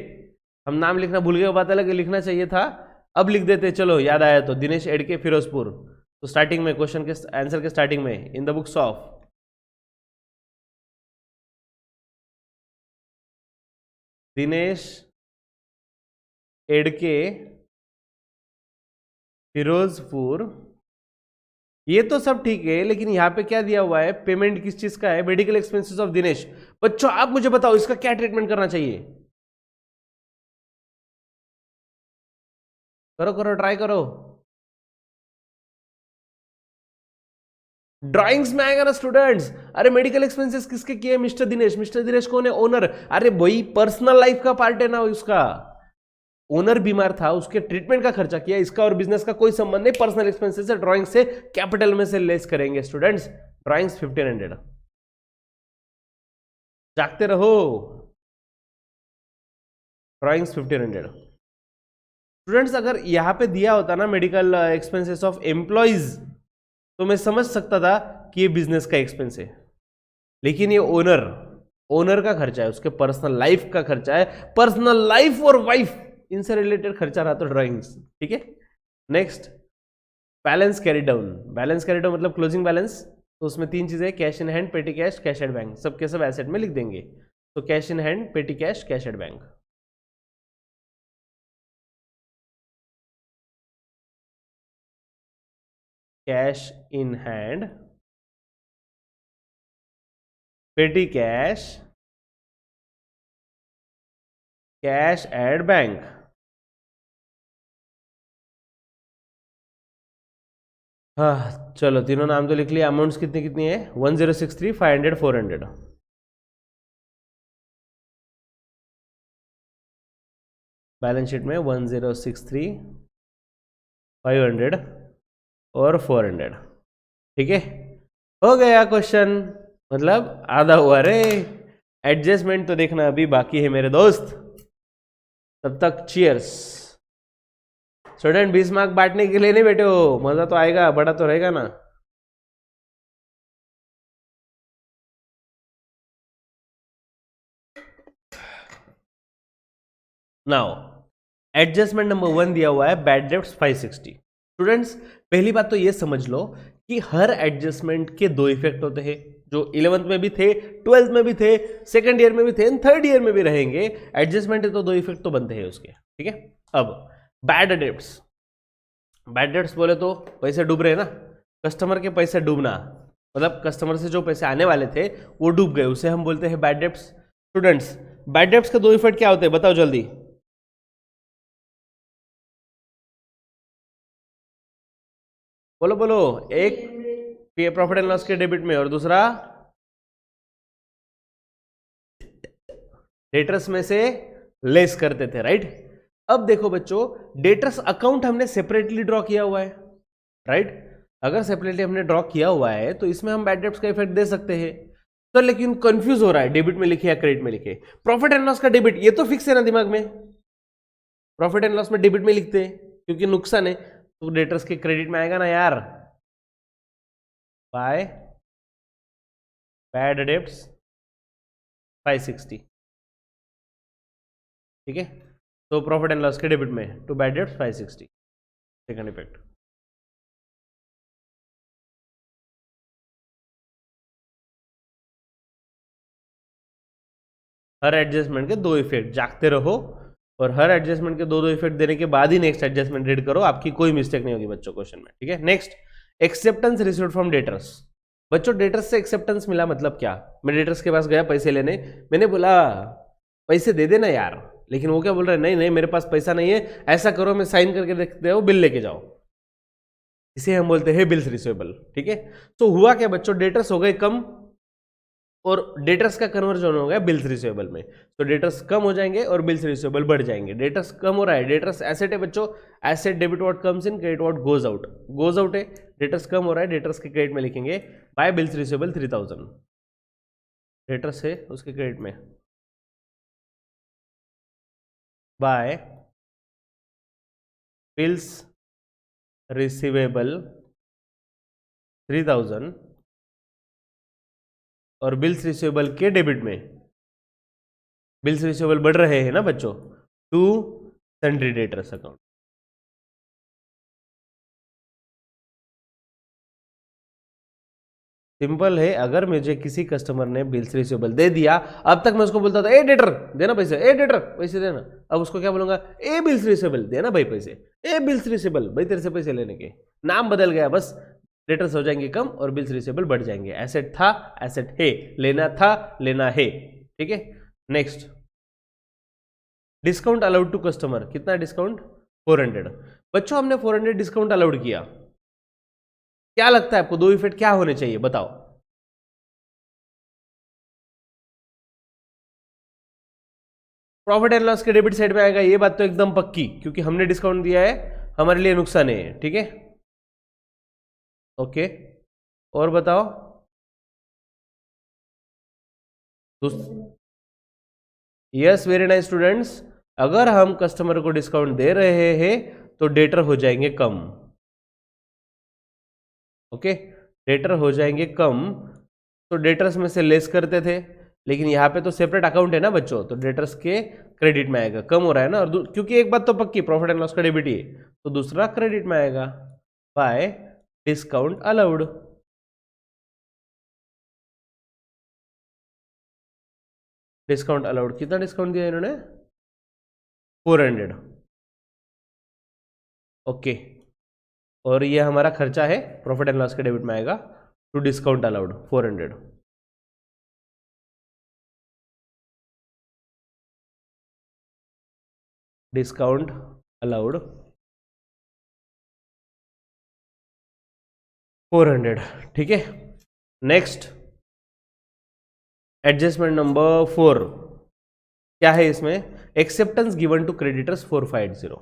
हम नाम लिखना भूल गए, पता लगे लिखना चाहिए था, अब लिख देते, चलो याद आया तो। दिनेश एडके फिरोजपुर, तो स्टार्टिंग में क्वेश्चन के आंसर के स्टार्टिंग में in the books of Dinesh Adke Firozpur, ये तो सब ठीक है, लेकिन यहां पे क्या दिया हुआ है? पेमेंट किस चीज का है? Medical expenses of Dinesh. बच्चों आप मुझे बताओ इसका क्या ट्रीटमेंट करना चाहिए? करो करो, ट्राई करो। ड्राइंग्स में आएगा ना स्टूडेंट्स। अरे मेडिकल एक्सपेंसेस किसके किए? मिस्टर दिनेश। मिस्टर दिनेश कौन है? ओनर। अरे वही पर्सनल लाइफ का पार्ट है ना उसका। ओनर बीमार था, उसके ट्रीटमेंट का खर्चा किया, इसका और बिजनेस का कोई संबंध नहीं। पर्सनल एक्सपेंसेस है, ड्राइंग से कैपिटल में से लेस करेंगे स्टूडेंट्स। ड्राइंग्स 1500, जागते रहो। ड्राइंग्स 1500। स्टूडेंट्स अगर यहां पे दिया होता ना मेडिकल एक्सपेंसेस ऑफ एम्प्लॉइज, तो मैं समझ सकता था कि ये बिजनेस का एक्सपेंस है, लेकिन ये ओनर का खर्चा है, उसके पर्सनल लाइफ का खर्चा है, पर्सनल लाइफ और वाइफ इनसे रिलेटेड खर्चा रहा तो ड्राइंग्स, ठीक है। Next balance carry down. Balance carry down मतलब क्लोजिंग बैलेंस, तो उसमें तीन चीजें, कैश इन हैंड, पेटी कैश, कैश एट बैंक, सब के सब एसेट में लिख देंगे। तो कैश इन हैंड, पेटी cash, cash at bank. Cash in hand, पेटी कैश, कैश एट बैंक। हाँ चलो तीनों नाम तो लिख लिया। अमाउंट्स कितनी कितनी है? 1063, 500, 400। बैलेंस शीट में 1063, 500 और 400। ठीक है, हो गया क्वेश्चन, मतलब आधा हुआ रे। एडजस्टमेंट तो देखना अभी बाकी है मेरे दोस्त, तब तक चीयर्स। स्टूडेंट 20 मार्क बांटने के लिए नहीं बैठे हो, मजा तो आएगा, बड़ा तो रहेगा ना। नाउ एडजस्टमेंट नंबर 1 दिया हुआ है बैड डेब्ट्स 560। स्टूडेंट्स पहली बात तो ये समझ लो कि हर एडजस्टमेंट के दो इफेक्ट होते हैं, जो 11th में भी थे, 12th में भी थे, सेकंड ईयर में भी थे, थर्ड ईयर में भी रहेंगे। एडजस्टमेंट है तो दो इफेक्ट तो बनते हैं उसके। ठीक है, अब बैड डेब्ट्स, बैड डेब्ट्स बोले तो पैसे डूब रहे हैं ना, कस्टमर के पैसे डूबना, मतलब कस्टमर से जो पैसे आने वाले थे वो डूब गए, उसे हम बोलते हैं bad debts. Students bad debts के दो इफेक्ट क्या होते हैं बताओ जल्दी। बोलो बोलो। एक प्रॉफिट एंड लॉस के डेबिट में, और दूसरा डेटर्स में से लेस करते थे, राइट। अब देखो बच्चों, डेटर्स अकाउंट हमने सेपरेटली ड्रॉ किया हुआ है, राइट। अगर सेपरेटली हमने ड्रॉ किया हुआ है तो इसमें हम बैड डेब्ट्स का इफेक्ट दे सकते हैं। तो लेकिन कंफ्यूज हो रहा है, डेबिट में लिखे या क्रेडिट में लिखे। प्रॉफिट एंड लॉस का डेबिट, ये तो फिक्स है ना दिमाग में, प्रॉफिट एंड लॉस में डेबिट में लिखते हैं क्योंकि नुकसान है, तो डेटर्स के क्रेडिट में आएगा ना यार, बाय बैड डेब्ट्स 560। ठीक है, तो प्रॉफिट एंड लॉस के डेबिट में to bad debts 560, second effect. हर एडजस्टमेंट के दो इफेक्ट, जागते रहो और हर एडजस्टमेंट के दो दो इफेक्ट देने के बाद ही नेक्स्ट एडजस्टमेंट रीड करो, आपकी कोई मिस्टेक नहीं होगी बच्चों क्वेश्चन में। ठीक है, next acceptance received from debtors. बच्चों डेटर्स से एक्सेप्टेंस मिला मतलब क्या, मैं डेटर्स के पास गया पैसे लेने, मैंने बोला पैसे दे देना यार, लेकिन वो क्या बोल रहे हैं, नहीं नहीं मेरे पास पैसा नहीं है, ऐसा करो मैं साइन करके देखते हो, बिल लेके जाओ, इसे हम बोलते हैं बिल्स रिसीवेबल। ठीक है, तो हुआ क्या बच्चों, डेटर्स हो गए कम और डेटर्स का कन्वर्जन हो गया बिल्स रिसीवेबल में, तो डेटर्स कम हो जाएंगे और बिल्स रिसीवेबल बढ़ जाएंगे। डेटर्स कम हो रहा है, डेटर्स एसेट है बच्चों, asset debit what comes in, credit what goes out, goes out है, डेटर्स कम हो रहा है, डेटर्स के क्रेडिट में लिखेंगे बाय बिल्स रिसीवेबल 3000, डेटर्स है उसके क्रेडिट में बाय बिल्स रिसीवेबल 3000 और बिल्स रिसीवेबल के डेबिट में, बिल्स रिसीवेबल बढ़ रहे हैं ना बच्चों, to sundry debtors account. Simple है, अगर मुझे किसी कस्टमर ने बिल्स रिसीवेबल दे दिया, अब तक मैं उसको बोलता था ए डेटर देना पैसे, ए डेटर पैसे देना, अब उसको क्या बोलूंगा, ए बिल्स रिसीवेबल देना भाई पैसे, ए बिल्स रिसीवेबल भाई तेरे से पैसे लेने के, नाम बदल गया बस, डेटर्स हो जाएंगे कम और बिल्स रिसीवेबल बढ़ जाएंगे। एसेट था एसेट है, लेना था लेना है। ठीक है, next discount allowed to customer, कितना डिस्काउंट 400। बच्चों हमने 400 डिस्काउंट अलाउड किया, क्या लगता है आपको दो इफेक्ट क्या होने चाहिए बताओ। प्रॉफिट एंड लॉस के डेबिट साइड में आएगा, ये बात तो एकदम पक्की, क्योंकि हमने डिस्काउंट दिया है, हमारे लिए नुकसान है। ठीक है, ओके, और बताओ। यस वेरी नाइस स्टूडेंट्स, अगर हम कस्टमर को डिस्काउंट दे रहे हैं तो डेटर हो जाएंगे कम। ओके, डेटर हो जाएंगे कम, तो डेटर्स में से लेस करते थे, लेकिन यहाँ पे तो सेपरेट अकाउंट है ना बच्चों, तो डेटर्स के क्रेडिट में आएगा, कम हो रहा है ना, और क्योंकि एक बात तो पक्की प्रॉफिट एंड लॉस का डेबिट ही है, तो दूसरा क्रेडिट में आएगा by discount allowed. Discount allowed, कितना डिस्काउंट दिया इन्होंने 400। ओके, और ये हमारा खर्चा है, प्रॉफिट एंड लॉस के डेबिट में आएगा to discount allowed 400। Discount allowed 400। ठीक है, नेक्स्ट एडजस्टमेंट नंबर 4, क्या है इसमें, acceptance given to creditors 4580।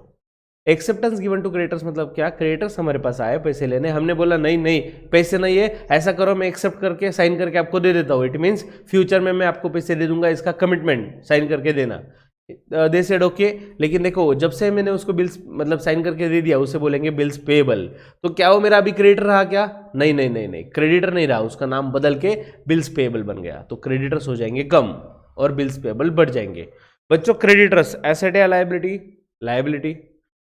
Acceptance given to creditors मतलब क्या, क्रेडिटर्स हमारे पास आए पैसे लेने, हमने बोला नहीं नहीं पैसे नहीं है, ऐसा करो मैं एक्सेप्ट करके साइन करके आपको दे देता हूँ, इट मीन्स फ्यूचर में मैं आपको पैसे दे दूंगा, इसका कमिटमेंट साइन करके देना। They said okay. लेकिन देखो जब से मैंने उसको बिल्स मतलब साइन करके दे दिया, उसे बोलेंगे बिल्स पेएबल, तो क्या वो मेरा अभी क्रेडिटर रहा क्या, नहीं नहीं नहीं नहीं, क्रेडिटर नहीं रहा, उसका नाम बदल के बिल्स पेएबल बन गया, तो क्रेडिटर्स हो जाएंगे कम और बिल्स पेएबल बढ़ जाएंगे। बच्चों क्रेडिटर्स एसेट या लायबिलिटी, लायबिलिटी,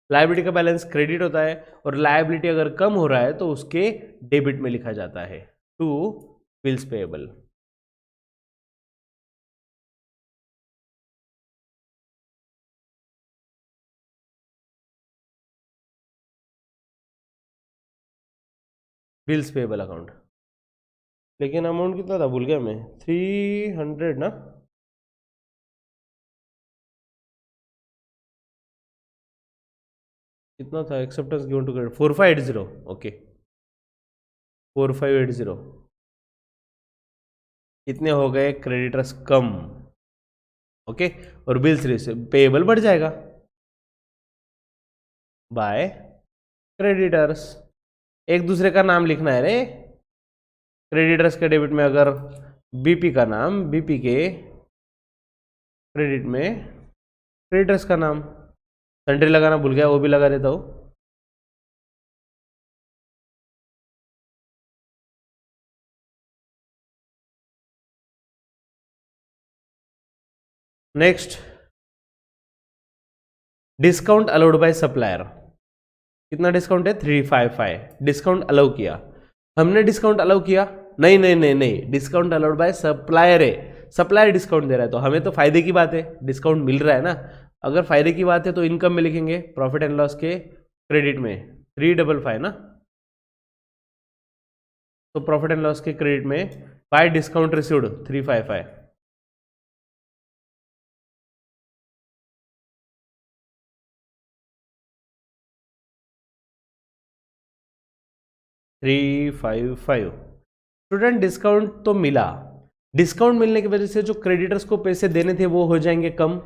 लायबिलिटी का बैलेंस क्रेडिट होता है, और लायबिलिटी अगर कम हो रहा है तो उसके डेबिट में लिखा जाता है, to bills payable. Bills payable account. लेकिन अमाउंट कितना था भूल गया मैं, 300 ना, कितना था acceptance given to credit, 4580, okay 4580, कितने हो गए क्रेडिटर्स कम, ओके, और बिल्स पेएबल बढ़ जाएगा बाय क्रेडिटर्स। एक दूसरे का नाम लिखना है रे, क्रेडिटर्स के डेबिट में अगर बीपी का नाम, बीपी के क्रेडिट में क्रेडिटर्स का नाम, सन्ड्री लगाना भूल गया, वो भी लगा देता हूँ। Next, discount allowed by supplier, कितना डिस्काउंट है 355, डिस्काउंट अलाउ किया, हमने डिस्काउंट अलाउ किया, नहीं नहीं नहीं नहीं, डिस्काउंट अलाउड बाय सप्लायर है, सप्लायर डिस्काउंट दे रहा है तो हमें तो फायदे की बात है, डिस्काउंट मिल रहा है ना। अगर फायदे की बात है तो इनकम में लिखेंगे, प्रॉफिट एंड लॉस के क्रेडिट में 355 ना, तो प्रॉफिट एंड लॉस के क्रेडिट में bye discount received 355, student discount तो मिला, डिस्काउंट मिलने की वजह से जो क्रेडिटर्स को पैसे देने थे वो हो जाएंगे कम,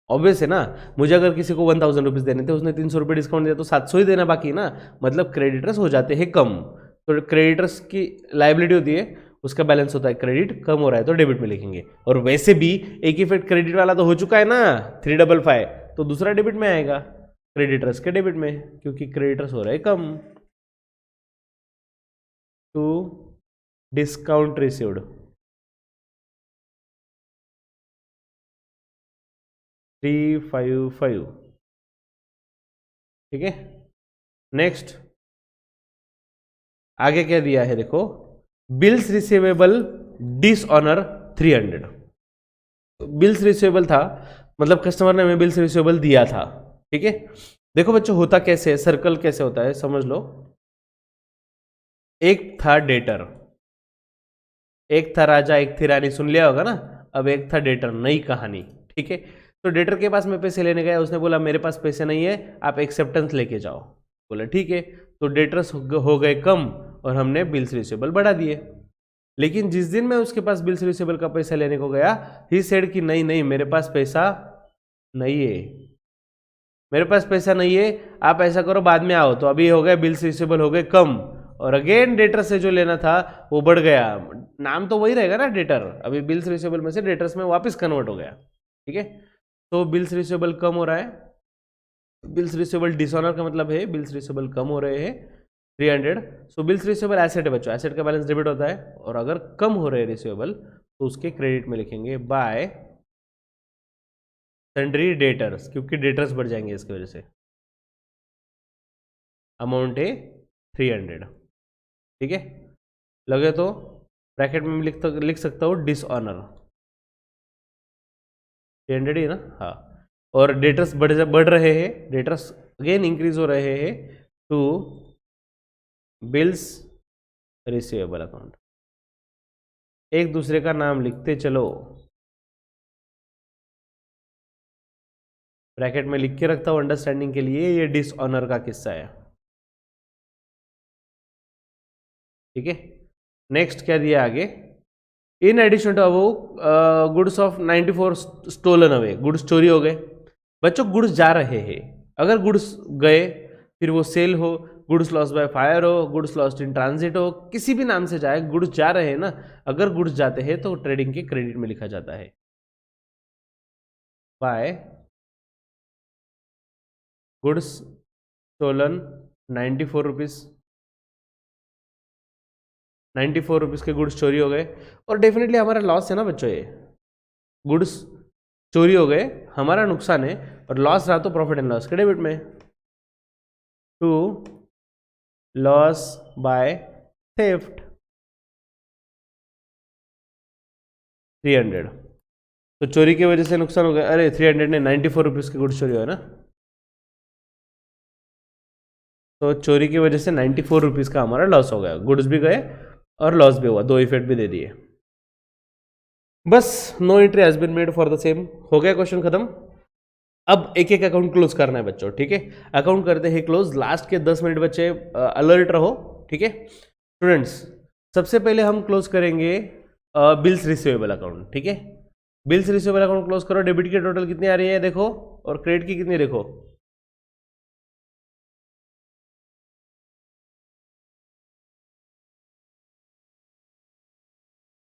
ऑब्वियस है ना। मुझे अगर किसी को 1000 रुपीज देने थे, उसने 300 रुपये डिस्काउंट दिया तो 700 ही देना बाकी ना, मतलब क्रेडिटर्स हो जाते हैं कम। तो क्रेडिटर्स की लायबिलिटी होती है, उसका बैलेंस होता है क्रेडिट, कम हो रहा है तो डेबिट में लिखेंगे। और वैसे भी एक इफेक्ट क्रेडिट वाला तो हो चुका है ना 355, तो दूसरा डेबिट में आएगा, क्रेडिटर्स के डेबिट में, क्योंकि क्रेडिटर्स हो रहे हैं कम। टू डिस्काउंट रिसीव्ड 355, ठीक है। नेक्स्ट आगे क्या दिया है देखो, bills receivable dishonour 300, bills receivable था मतलब कस्टमर ने हमें बिल्स रिसीवेबल दिया था, ठीक है। देखो बच्चों होता कैसे है, सर्कल कैसे होता है समझ लो, एक था डेटर, एक था राजा एक थी रानी, सुन लिया होगा ना, अब एक था डेटर, नई कहानी, ठीक है। तो डेटर के पास मैं पैसे लेने गया, उसने बोला मेरे पास पैसे नहीं है, आप एक्सेप्टेंस लेके जाओ, बोला ठीक है, तो डेटर्स हो गए कम और हमने बिल्स रिसीवेबल बढ़ा दिए। लेकिन जिस दिन मैं उसके पास बिल्स रिसीवेबल का पैसा लेने को गया, ही सेड कि नहीं नहीं मेरे पास पैसा नहीं है, मेरे पास पैसा नहीं है, आप ऐसा करो बाद में आओ, तो अभी हो गए बिल्स रिसीवेबल हो गए कम, और अगेन डेटर से जो लेना था वो बढ़ गया, नाम तो वही रहेगा ना डेटर, अभी बिल्स रिसीवेबल में से डेटर्स में वापस कन्वर्ट हो गया, ठीक है। तो बिल्स रिसीवेबल कम हो रहा है, बिल्स रिसीवेबल डिसऑनर का मतलब है बिल्स रिसीवेबल कम हो रहे हैं 300। सो बिल्स रिसीवेबल एसेट है बच्चों, एसेट का बैलेंस डेबिट होता है, और अगर कम हो रहे हैं रिसीवेबल तो उसके क्रेडिट में लिखेंगे बाय सन्ड्री डेटर्स, क्योंकि डेटर्स बढ़ जाएंगे इसकी वजह से। अमाउंट है 300, ठीक है। लगे तो ब्रैकेट में लिख सकता हूँ डिसऑनर 300 ही ना, हाँ। और डेटर्स बढ़ रहे हैं, डेटर्स अगेन इंक्रीज हो रहे हैं टू बिल्स रिसीवेबल अकाउंट, एक दूसरे का नाम लिखते चलो, ब्रैकेट में लिख के रखता हूं अंडरस्टैंडिंग के लिए, ये डिसऑनर का किस्सा है, ठीक है। नेक्स्ट क्या दिया आगे, in addition to above goods of 94 stolen away, goods चोरी हो गए। बच्चों गुड्स जा रहे हैं, अगर गुड्स गए फिर वो सेल हो, गुड्स लॉस्ट बाय फायर हो, गुड्स लॉस्ट इन ट्रांजिट हो, किसी भी नाम से जाए, गुड्स जा रहे हैं ना, अगर गुड्स जाते हैं तो ट्रेडिंग के क्रेडिट में लिखा जाता है by goods stolen 94 rupees, 94 rupees के गुड्स चोरी हो गए, और डेफिनेटली हमारा लॉस है ना बच्चों, ये गुड्स चोरी हो गए, हमारा नुकसान है, और लॉस रहा तो प्रॉफिट एंड लॉस के डेबिट में, टू लॉस बाय थेफ्ट 300। तो चोरी की वजह से नुकसान हो गया, अरे 300 ने 94 रुपीज़ के गुड्स चोरी हुआ ना, तो चोरी की वजह से 94 रुपीज़ का हमारा लॉस हो गया, गुड्स भी गए और लॉस भी हुआ, दो इफेक्ट भी दे दिए। बस no entry has been made for the same, हो गया क्वेश्चन खत्म। अब एक एक अकाउंट क्लोज करना है बच्चों, ठीक है, अकाउंट करते हैं क्लोज, लास्ट के 10 मिनट बच्चे अलर्ट रहो, ठीक है स्टूडेंट्स। सबसे पहले हम क्लोज करेंगे बिल्स रिसीवेबल अकाउंट, ठीक है, बिल्स रिसीवेबल अकाउंट क्लोज करो। डेबिट की टोटल कितनी आ रही है देखो, और क्रेडिट की कितनी देखो,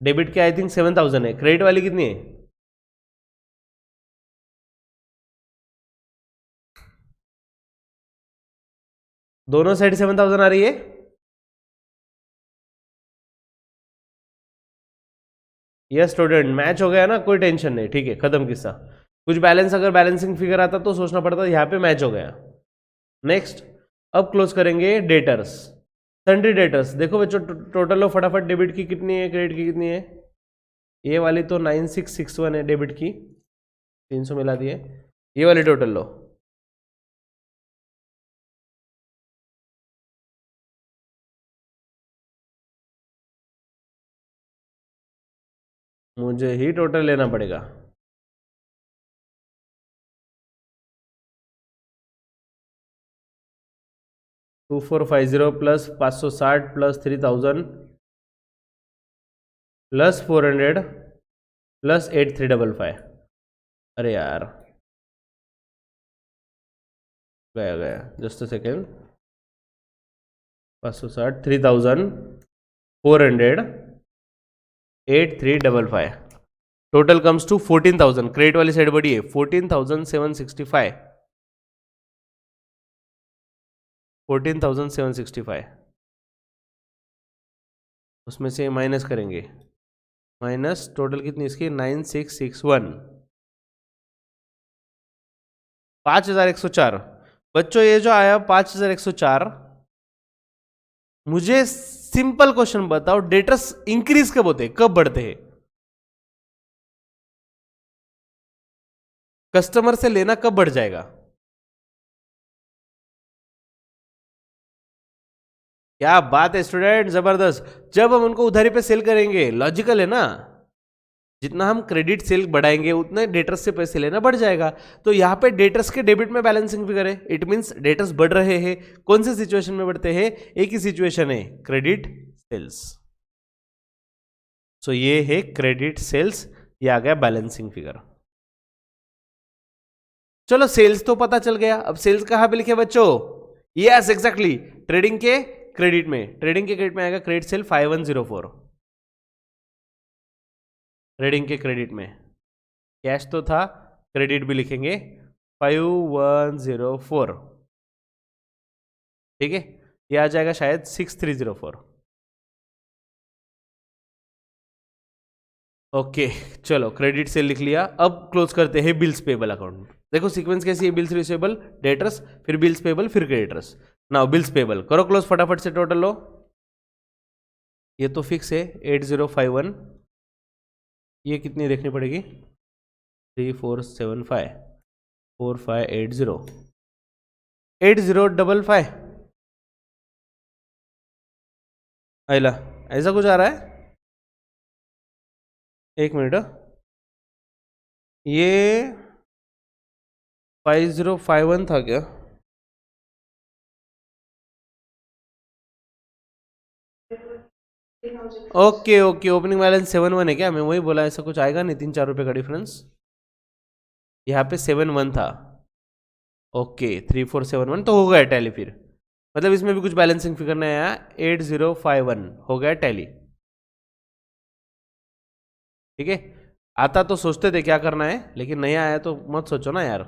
डेबिट के आई थिंक 7000 है, क्रेडिट वाली कितनी है, दोनों साइड 7000 आ रही है। यस स्टूडेंट, मैच हो गया ना, कोई टेंशन नहीं, ठीक है, खत्म किस्सा। कुछ बैलेंस अगर बैलेंसिंग फिगर आता तो सोचना पड़ता, यहाँ पे मैच हो गया। नेक्स्ट, अब क्लोज करेंगे डेटर्स, सन्ड्री डेटर्स। देखो बच्चों टोटल लो फटाफट, डेबिट की कितनी है, क्रेडिट की कितनी है, ये वाली तो 9661 है डेबिट की, 300 मिला दिए, ये वाली टोटल लो, मुझे ही टोटल लेना पड़ेगा। To 450 plus 560 plus 3000 plus 400 plus 8355। अरे यार गया गया, just a second, 560 3000 400 8355, total comes to 14,000। Credit वाली साइड बढ़ी है, 14,765, 14,765, उसमें से माइनस करेंगे, माइनस टोटल कितनी इसकी 9661, 5104। बच्चों ये जो आया 5104, मुझे सिंपल क्वेश्चन बताओ, डेटर्स इंक्रीज कब होते हैं, कब बढ़ते हैं, कस्टमर से लेना कब बढ़ जाएगा, क्या बात है स्टूडेंट, जबरदस्त। जब हम उनको उधारी पे सेल करेंगे, लॉजिकल है ना, जितना हम क्रेडिट सेल बढ़ाएंगे उतने डेटर्स से पैसे लेना बढ़ जाएगा। तो यहाँ पे डेटर्स के डेबिट में बैलेंसिंग फिगर है, इट मींस डेटर्स बढ़ रहे हैं। कौन से सिचुएशन में बढ़ते हैं, एक ही सिचुएशन है, क्रेडिट सेल्स। सो ये है क्रेडिट सेल्स, ये आ गया बैलेंसिंग फिगर। चलो सेल्स तो पता चल गया, अब सेल्स कहां पे लिखे बच्चों, यस एग्जैक्टली, ट्रेडिंग के क्रेडिट में, ट्रेडिंग के क्रेडिट में आएगा क्रेडिट सेल 5104, ट्रेडिंग के क्रेडिट में, कैश तो था, क्रेडिट भी लिखेंगे 5104, ठीक है, ये आ जाएगा शायद 6304। ओके चलो क्रेडिट सेल लिख लिया। अब क्लोज करते हैं बिल्स पेबल अकाउंट। देखो सीक्वेंस कैसी है, बिल्स रिसीवेबल, डेटर्स, फिर बिल्स पेबल, फिर क्रेडिटर्स। नाउ बिल्स पेबल करो क्लोज फटाफट से, टोटल लो, ये तो फिक्स है 8051, ये कितनी देखनी पड़ेगी, 3475 4580 8055, आइला ऐसा कुछ आ रहा है, एक मिनट, ये 5051 था क्या, ओके ओके, ओपनिंग बैलेंस 7-1 है क्या? मैं वही बोला, ऐसा कुछ आएगा नहीं, 3-4 रुपये का डिफरेंस। यहाँ पे 7-1 था। ओके 3471 तो हो गया टैली फिर, मतलब इसमें भी कुछ बैलेंसिंग फिगर नहीं आया। 8051 हो गया टैली। ठीक है, आता तो सोचते थे क्या करना है, लेकिन नहीं आया तो मत सोचो ना यार।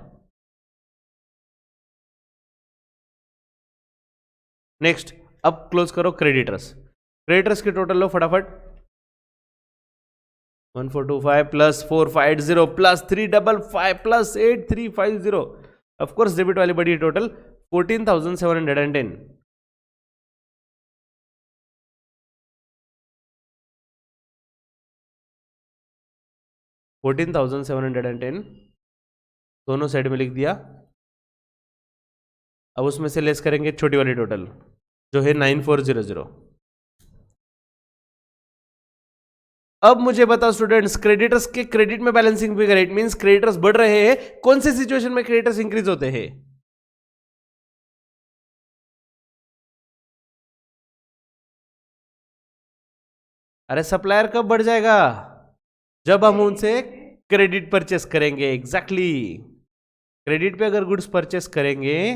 नेक्स्ट, अब क्लोज करो क्रेडिटर्स। क्रेडिटर्स की टोटल लो फटाफट। 1425 plus 450 plus 355 plus 8350। Of course debit वाली बड़ी टोटल 14,710। 14,710 दोनों साइड में लिख दिया। अब उसमें से लेस करेंगे छोटी वाली टोटल जो है 9400। अब मुझे बताओ स्टूडेंट्स, क्रेडिटर्स के क्रेडिट में balancing figure, it means creditors बढ़ रहे हैं, कौन से सिचुएशन में क्रेडिटर्स इंक्रीज होते हैं? अरे सप्लायर कब बढ़ जाएगा? जब हम उनसे क्रेडिट परचेस करेंगे। एग्जैक्टली क्रेडिट पे अगर गुड्स परचेस करेंगे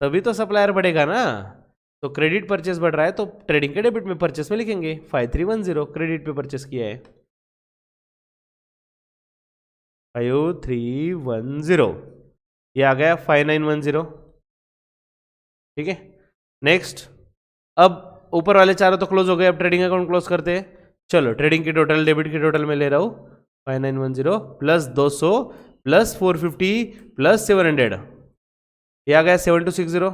तभी तो सप्लायर बढ़ेगा ना। तो क्रेडिट परचेस बढ़ रहा है तो ट्रेडिंग के डेबिट में परचेस में लिखेंगे 5310 क्रेडिट पे परचेस किया है। 5310 ये आ गया 5910। ठीक है, नेक्स्ट। अब ऊपर वाले चारों तो क्लोज हो गए, अब ट्रेडिंग अकाउंट क्लोज करते हैं। चलो ट्रेडिंग की टोटल डेबिट की टोटल में ले रहा हूं 5910 प्लस 200 प्लस 450 प्लस 700, ये आ गया 7260।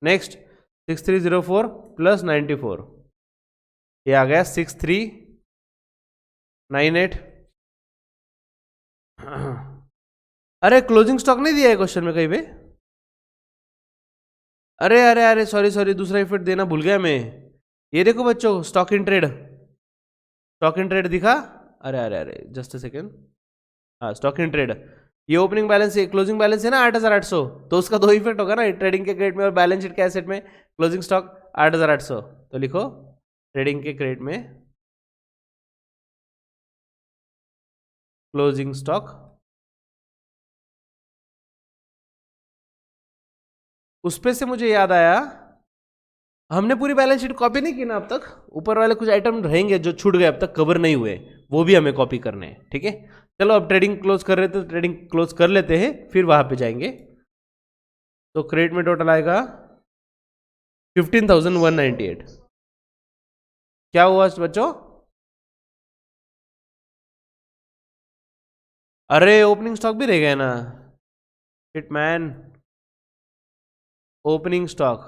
नेक्स्ट 6304 प्लस 94, ये आ गया 6398। अरे क्लोजिंग स्टॉक नहीं दिया है क्वेश्चन में कहीं पे? अरे अरे अरे सॉरी सॉरी, दूसरा इफेक्ट देना भूल गया मैं। ये देखो बच्चों, stock in trade, stock in trade दिखा? अरे अरे अरे जस्ट अ सेकेंड, हाँ स्टॉक इन ट्रेड। ये ओपनिंग बैलेंस है, क्लोजिंग बैलेंस है ना 8800, तो उसका दो इफेक्ट होगा ना, ट्रेडिंग के क्रेडिट में और बैलेंस शीट के एसेट में। क्लोजिंग स्टॉक 8800, तो लिखो ट्रेडिंग के क्रेडिट में क्लोजिंग स्टॉक। उस पे से मुझे याद आया, हमने पूरी बैलेंस शीट कॉपी नहीं की ना अब तक। ऊपर वाले कुछ आइटम रहेंगे जो छूट गए अब तक कवर नहीं हुए, वो भी हमें कॉपी करने हैं। ठीक है, चलो अब ट्रेडिंग क्लोज कर रहे थे तो ट्रेडिंग क्लोज कर लेते हैं, फिर वहां पे जाएंगे। तो क्रेडिट में टोटल आएगा 15,198। क्या हुआ बच्चों? अरे ओपनिंग स्टॉक भी रह गया ना, हिटमैन। ओपनिंग स्टॉक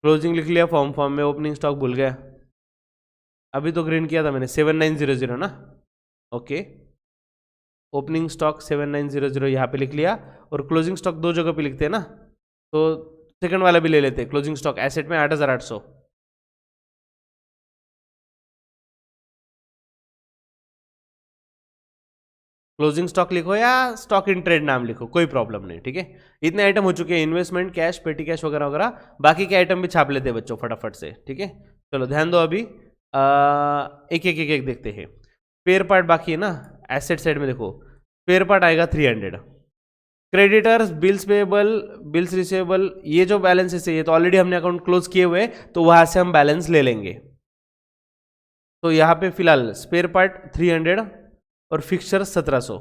क्लोजिंग लिख लिया फॉर्म फॉर्म में, ओपनिंग स्टॉक भूल गया। अभी तो ग्रीन किया था मैंने 7900 ना। ओके, ओपनिंग स्टॉक 7900 यहाँ पे लिख लिया, और क्लोजिंग स्टॉक दो जगह पे लिखते हैं ना, तो सेकंड वाला भी ले लेते हैं। क्लोजिंग स्टॉक एसेट में 8800। क्लोजिंग स्टॉक लिखो या स्टॉक इन ट्रेड नाम लिखो, कोई प्रॉब्लम नहीं। ठीक है, इतने आइटम हो चुके हैं, इन्वेस्टमेंट, कैश, पेटी कैश वगैरह वगैरह। बाकी के आइटम भी छाप लेते हैं बच्चों फटाफट से। ठीक है, चलो ध्यान दो, अभी एक एक एक एक देखते हैं। स्पेयर पार्ट बाकी है ना, एसेट साइड में देखो, स्पेयर पार्ट आएगा 300। Creditors, bills payable, bills receivable, ये जो बैलेंसेस है ये तो ऑलरेडी हमने अकाउंट क्लोज किए हुए, तो वहां से हम बैलेंस ले लेंगे। तो यहाँ पे फिलहाल स्पेयर पार्ट 300 और फिक्सचर 1700,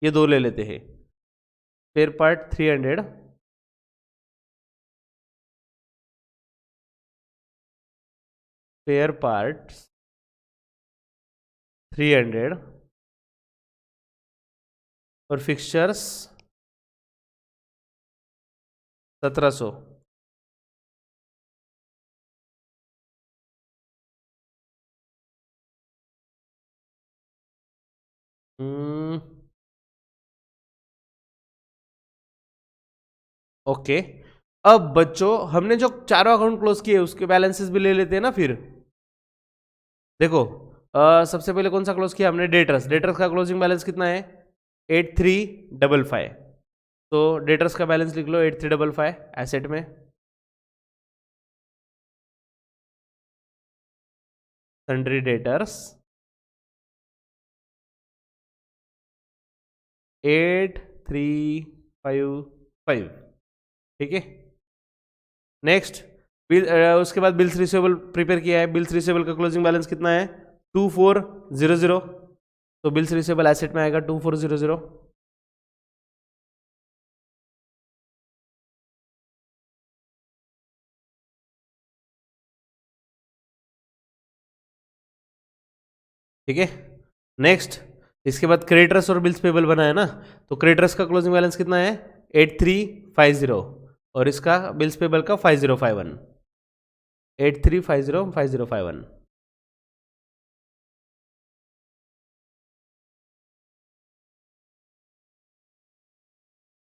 ये दो ले लेते हैं। स्पेयर पार्ट 300, स्पेयर पार्ट 300 और फिक्सचर्स 1700। ओके, अब बच्चों हमने जो चारों अकाउंट क्लोज किए उसके बैलेंसेस भी ले लेते हैं ना फिर। देखो सबसे पहले कौन सा क्लोज किया हमने? डेटर्स। डेटर्स का क्लोजिंग बैलेंस कितना है? 8355। तो डेटर्स का बैलेंस लिख लो 8355 एसेट में। सन्ड्री डेटर्स 8355, ठीक है। नेक्स्ट बिल, उसके बाद बिल्स रिसीवेबल प्रिपेयर किया है। बिल्स रिसीवेबल का क्लोजिंग बैलेंस कितना है? 2400। तो बिल्स रिसीवेबल एसेट में आएगा 2400। ठीक है। नेक्स्ट इसके बाद क्रेडिटर्स और बिल्स पेबल बना है ना, तो क्रेडिटर्स का क्लोजिंग बैलेंस कितना है? 8350 और इसका बिल्स पेबल का 5051। 8350 5051।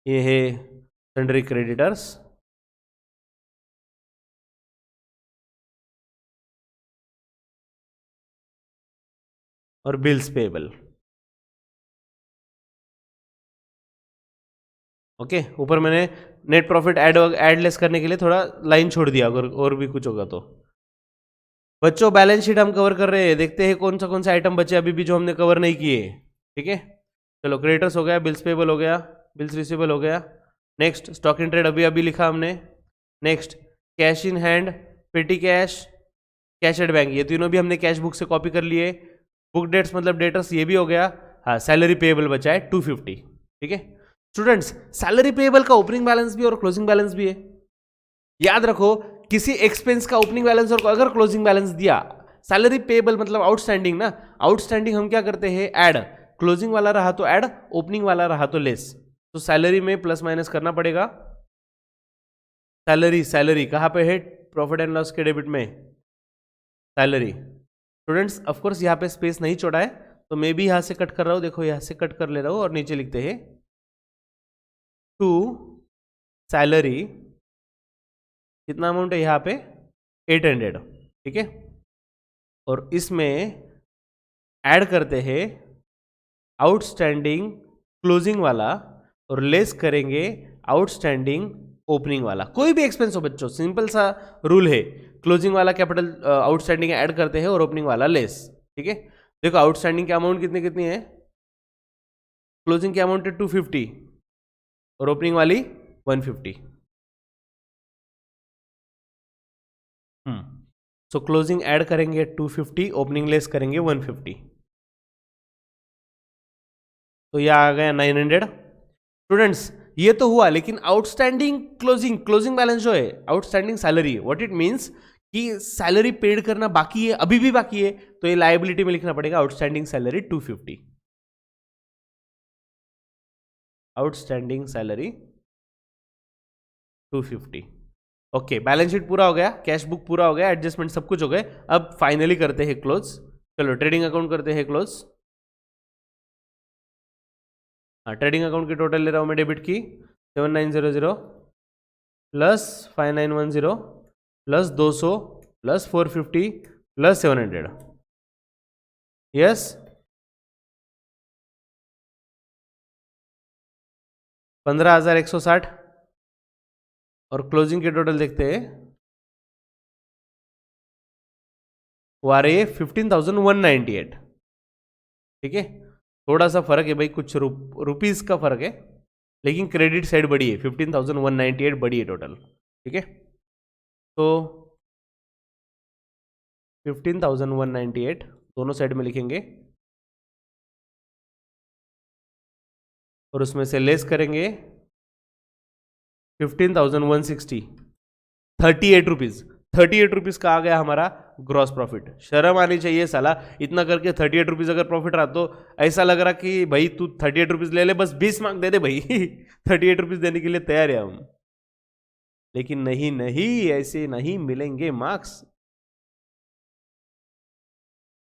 ये है सन्ड्री क्रेडिटर्स और बिल्स पेबल। ओके, ऊपर मैंने नेट प्रॉफिट ऐड लेस करने के लिए थोड़ा लाइन छोड़ दिया, अगर और भी कुछ होगा तो। बच्चों बैलेंस शीट हम कवर कर रहे हैं, देखते हैं कौन सा आइटम बचे अभी भी जो हमने कवर नहीं किए। ठीक है, चलो क्रेडिटर्स हो गया, बिल्स पेबल हो गया, बिल्स रिसीवेबल हो गया। नेक्स्ट स्टॉक इन ट्रेड अभी लिखा हमने। नेक्स्ट कैश इन हैंड, पेटी कैश, कैश एट बैंक, ये तीनों भी हमने कैश बुक से कॉपी कर लिए। बुक डेट्स मतलब डेटर्स, ये भी हो गया। हाँ, सैलरी पेएबल बचा है 250। ठीक है स्टूडेंट्स, सैलरी पेएबल का ओपनिंग बैलेंस भी और क्लोजिंग बैलेंस भी है। याद रखो, किसी एक्सपेंस का ओपनिंग बैलेंस और अगर क्लोजिंग बैलेंस दिया, सैलरी पेएबल मतलब आउटस्टैंडिंग ना, आउटस्टैंडिंग हम क्या करते हैं? ऐड। क्लोजिंग वाला रहा तो ऐड, ओपनिंग वाला रहा तो लेस। तो सैलरी में प्लस माइनस करना पड़ेगा। सैलरी कहाँ पे है? प्रॉफिट एंड लॉस के डेबिट में सैलरी। स्टूडेंट्स ऑफ कोर्स यहाँ पे स्पेस नहीं छोड़ा है, तो मैं भी यहाँ से कट कर रहा हूँ। देखो यहाँ से कट कर ले रहा हूँ और नीचे लिखते हैं टू सैलरी, कितना अमाउंट है यहाँ पे? 800। ठीक है, और इसमें ऐड करते हैं आउटस्टैंडिंग क्लोजिंग वाला और लेस करेंगे आउटस्टैंडिंग ओपनिंग वाला। कोई भी एक्सपेंस हो बच्चों, सिंपल सा रूल है, क्लोजिंग वाला कैपिटल आउटस्टैंडिंग ऐड करते हैं और ओपनिंग वाला लेस। ठीक है, देखो आउटस्टैंडिंग की अमाउंट कितनी है? क्लोजिंग की अमाउंट है 250 और ओपनिंग वाली 150। सो क्लोजिंग ऐड करेंगे 250, ओपनिंग लेस करेंगे 150, तो यह आ गया 900। स्टूडेंट्स ये तो हुआ, लेकिन आउटस्टैंडिंग क्लोजिंग बैलेंस जो है, outstanding salary, what it means कि सैलरी पेड करना बाकी है, अभी भी बाकी है, तो ये लायबिलिटी में लिखना पड़ेगा outstanding salary 250। Outstanding salary 250। Okay, balance sheet पूरा हो गया, कैश बुक पूरा हो गया, एडजस्टमेंट सब कुछ हो गए। अब फाइनली करते हैं क्लोज। चलो ट्रेडिंग अकाउंट करते हैं क्लोज। हाँ, ट्रेडिंग अकाउंट की टोटल ले रहा हूं मैं डेबिट की 7900 plus 5910 plus 200 plus 450 plus 700। Yes, 15,160 और क्लोजिंग के टोटल देखते हैं, वो आ रही है 15,198। ठीक है, थोड़ा सा फर्क है भाई, कुछ रुपीस का फर्क है, लेकिन क्रेडिट साइड बड़ी है, 15,198 बड़ी है टोटल। ठीक है, तो 15,198 दोनों साइड में लिखेंगे और उसमें से लेस करेंगे 15,160, 38 रुपीज। 38 रुपीज का आ गया हमारा ग्रॉस प्रॉफिट। शर्म आनी चाहिए साला, इतना करके 38 रुपीज अगर प्रॉफिट रहा तो ऐसा लग रहा कि भाई तू 38 रुपीज ले ले, बस 20 मार्क दे दे भाई 38 रुपीज देने के लिए तैयार है हम, लेकिन नहीं ऐसे नहीं मिलेंगे मार्क्स।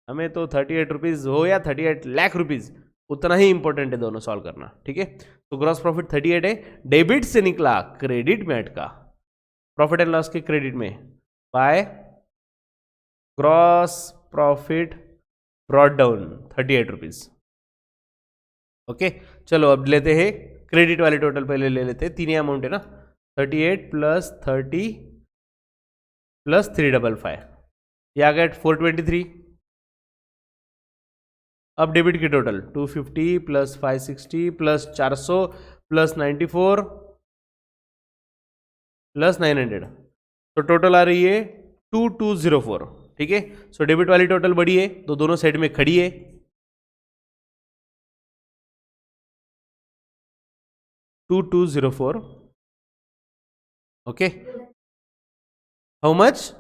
हमें तो 38 रुपीज हो या 38 लाख रुपीज, उतना ही इंपॉर्टेंट है दोनों सॉल्व करना। ठीक है, तो ग्रॉस प्रॉफिट 38 है, डेबिट से निकला, क्रेडिट में अटका, प्रॉफिट एंड लॉस के क्रेडिट में by gross profit brought down 38 rupees. Okay, चलो अब लेते हैं क्रेडिट वाले टोटल, पहले ले लेते हैं, तीन ही अमाउंट है ना, 38 प्लस 30 प्लस 355, ये आ गया 423। अब डेबिट की total 250 plus 560 plus 400 plus 94 plus 900, तो टोटल आ रही है 2204। ठीक है, सो डेबिट वाली टोटल बड़ी है तो दोनों साइड में खड़ी है। $2204। Okay, how much?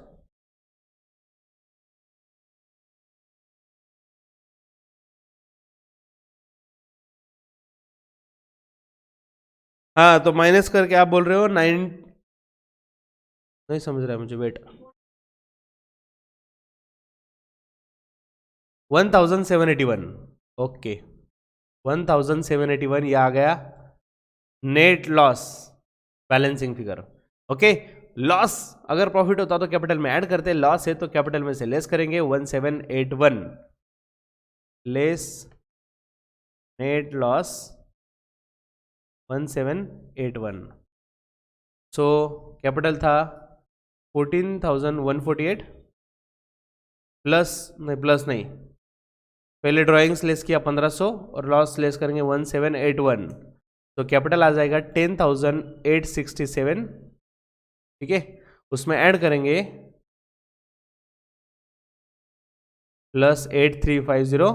हाँ, तो माइनस करके आप बोल रहे हो 9, नहीं समझ रहा है मुझे, वेट, 1781। ओके, 1781 ये आ गया net loss balancing figure. Okay, loss अगर प्रॉफिट होता तो कैपिटल में ऐड करते, लॉस है तो कैपिटल में से लेस करेंगे। 1781 less net loss 1781, so capital था 14,148 प्लस नहीं, पहले ड्राइंग्स लेस किया 1500 और लॉस लेस करेंगे 1781, तो कैपिटल आ जाएगा 10,867। ठीक है, उसमें ऐड करेंगे प्लस 8350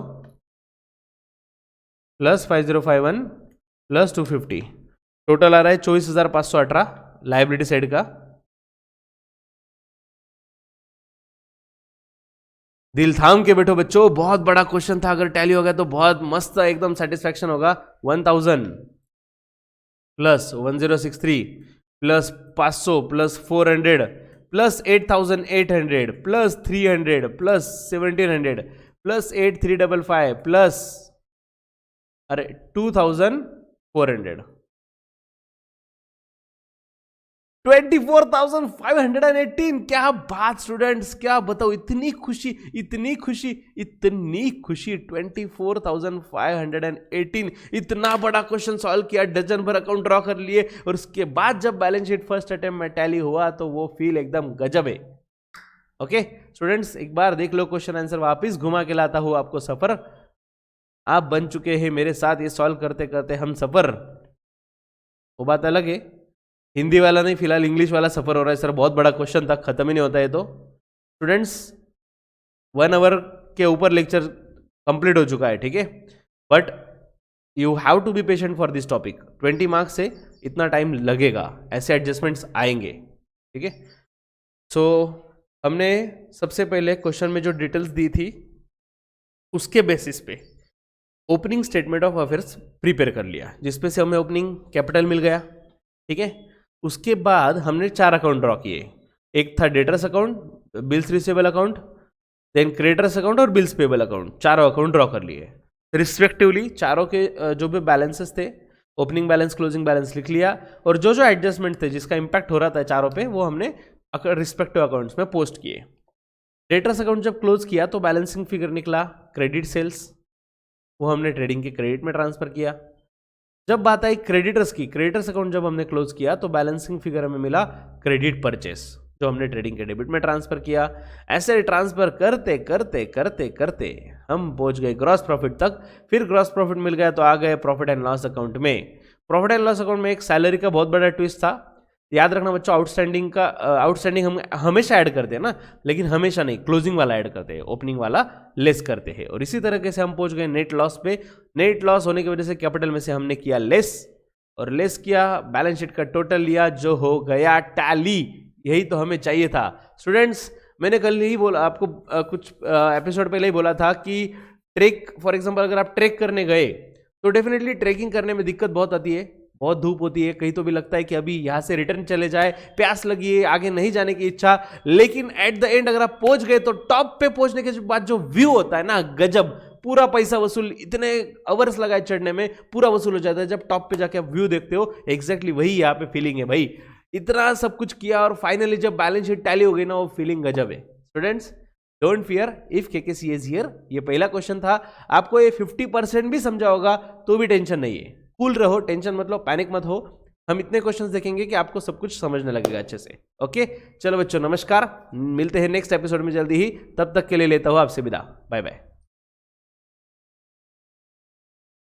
प्लस 5051 प्लस 250, टोटल आ रहा है 24,518 लाइबिलिटी साइड का। दिल थाम के बैठो बच्चों, बहुत बड़ा क्वेश्चन था, अगर टैली हो गया तो बहुत मस्त एकदम सेटिस्फैक्शन होगा। 1000 plus 1063 plus 500 plus 400 plus 8800 plus 300 plus 1700 plus 8355 plus 2400, 24,518। क्या बात स्टूडेंट्स, क्या बताओ, इतनी खुशी 24,518, इतना बड़ा क्वेश्चन सॉल्व किया, डजन भर अकाउंट ड्रॉ कर लिए, और उसके बाद जब बैलेंस शीट फर्स्ट अटेम्प्ट में टैली हुआ तो वो फील एकदम गजब है। ओके स्टूडेंट्स, एक बार देख लो क्वेश्चन आंसर, वापिस घुमा के लाता हूं आपको सफर। आप बन चुके हैं मेरे साथ ये सॉल्व करते करते हम सफर, वो बात अलग है, हिंदी वाला नहीं, फिलहाल इंग्लिश वाला सफर हो रहा है। सर बहुत बड़ा क्वेश्चन था, खत्म ही नहीं होता है। तो स्टूडेंट्स 1 आवर के ऊपर लेक्चर कंप्लीट हो चुका है, ठीक है, but you have to be patient for this topic. 20 marks से इतना टाइम लगेगा, ऐसे एडजस्टमेंट्स आएंगे, ठीक है। सो हमने सबसे पहले क्वेश्चन में जो डिटेल्स दी थी उसके बेसिस पे opening statement of affairs prepare कर लिया, जिसपे से हमें ओपनिंग कैपिटल मिल गया, ठीक है। उसके बाद हमने 4 अकाउंट ड्रॉ किए, एक था debtors account, bills receivable account, then creditors account और बिल्स पेबल अकाउंट, चारों अकाउंट ड्रॉ कर लिए रिस्पेक्टिवली। चारों के जो भी बैलेंसेस थे, ओपनिंग बैलेंस क्लोजिंग बैलेंस लिख लिया, और जो जो एडजस्टमेंट थे जिसका इंपैक्ट हो रहा था चारों पे, वो हमने रिस्पेक्टिव अकाउंट्स में पोस्ट किए। डेटर्स अकाउंट जब क्लोज किया तो बैलेंसिंग फिगर निकला क्रेडिट सेल्स, वो हमने ट्रेडिंग के क्रेडिट में ट्रांसफर किया। जब बात आई क्रेडिटर्स की, क्रेडिटर्स अकाउंट जब हमने क्लोज किया तो बैलेंसिंग फिगर हमें मिला क्रेडिट परचेस, जो हमने ट्रेडिंग के डेबिट में ट्रांसफर किया। ऐसे ट्रांसफर करते करते करते करते हम पहुंच गए ग्रॉस प्रॉफिट तक। फिर ग्रॉस प्रॉफिट मिल गया तो आ गए प्रॉफिट एंड लॉस अकाउंट में। प्रॉफिट एंड लॉस अकाउंट में एक सैलरी का बहुत बड़ा ट्विस्ट था। याद रखना बच्चों, आउटस्टैंडिंग हम हमेशा ऐड करते हैं ना, लेकिन हमेशा नहीं, क्लोजिंग वाला ऐड करते हैं, ओपनिंग वाला लेस करते हैं। और इसी तरीके से हम पहुंच गए नेट लॉस पे। नेट लॉस होने की वजह से कैपिटल में से हमने किया लेस, और लेस किया, बैलेंस शीट का टोटल लिया, जो हो गया टैली। यही तो हमें चाहिए था स्टूडेंट्स। मैंने कल ही बोला आपको, कुछ एपिसोड पहले ही बोला था कि ट्रेक, फॉर एग्जांपल अगर आप ट्रेक करने गए तो डेफिनेटली ट्रेकिंग करने में दिक्कत बहुत आती है, बहुत धूप होती है, कहीं तो भी लगता है कि अभी यहाँ से रिटर्न चले जाए, प्यास लगी है, आगे नहीं जाने की इच्छा। लेकिन एट द एंड अगर आप पहुंच गए तो टॉप पे पहुंचने के बाद जो व्यू होता है ना, गजब, पूरा पैसा वसूल, इतने अवर्स लगाए चढ़ने में, पूरा वसूल हो जाता है जब टॉप पे जाके आप व्यू देखते हो। एग्जैक्टली वही यहाँ पे फीलिंग है भाई, इतना सब कुछ किया और फाइनली जब बैलेंस शीट टैली हो गई ना, वो फीलिंग गजब है। Students don't fear if KKC is here. ये पहला क्वेश्चन था, आपको ये 50% भी समझा होगा तो भी टेंशन नहीं है, कूल रहो, टेंशन मत लो, पैनिक मत हो। हम इतने क्वेश्चंस देखेंगे कि आपको सब कुछ समझने लगेगा अच्छे से। ओके चलो बच्चों, नमस्कार, मिलते हैं नेक्स्ट एपिसोड में जल्दी ही, तब तक के लिए लेता हूं आपसे विदा, बाय बाय।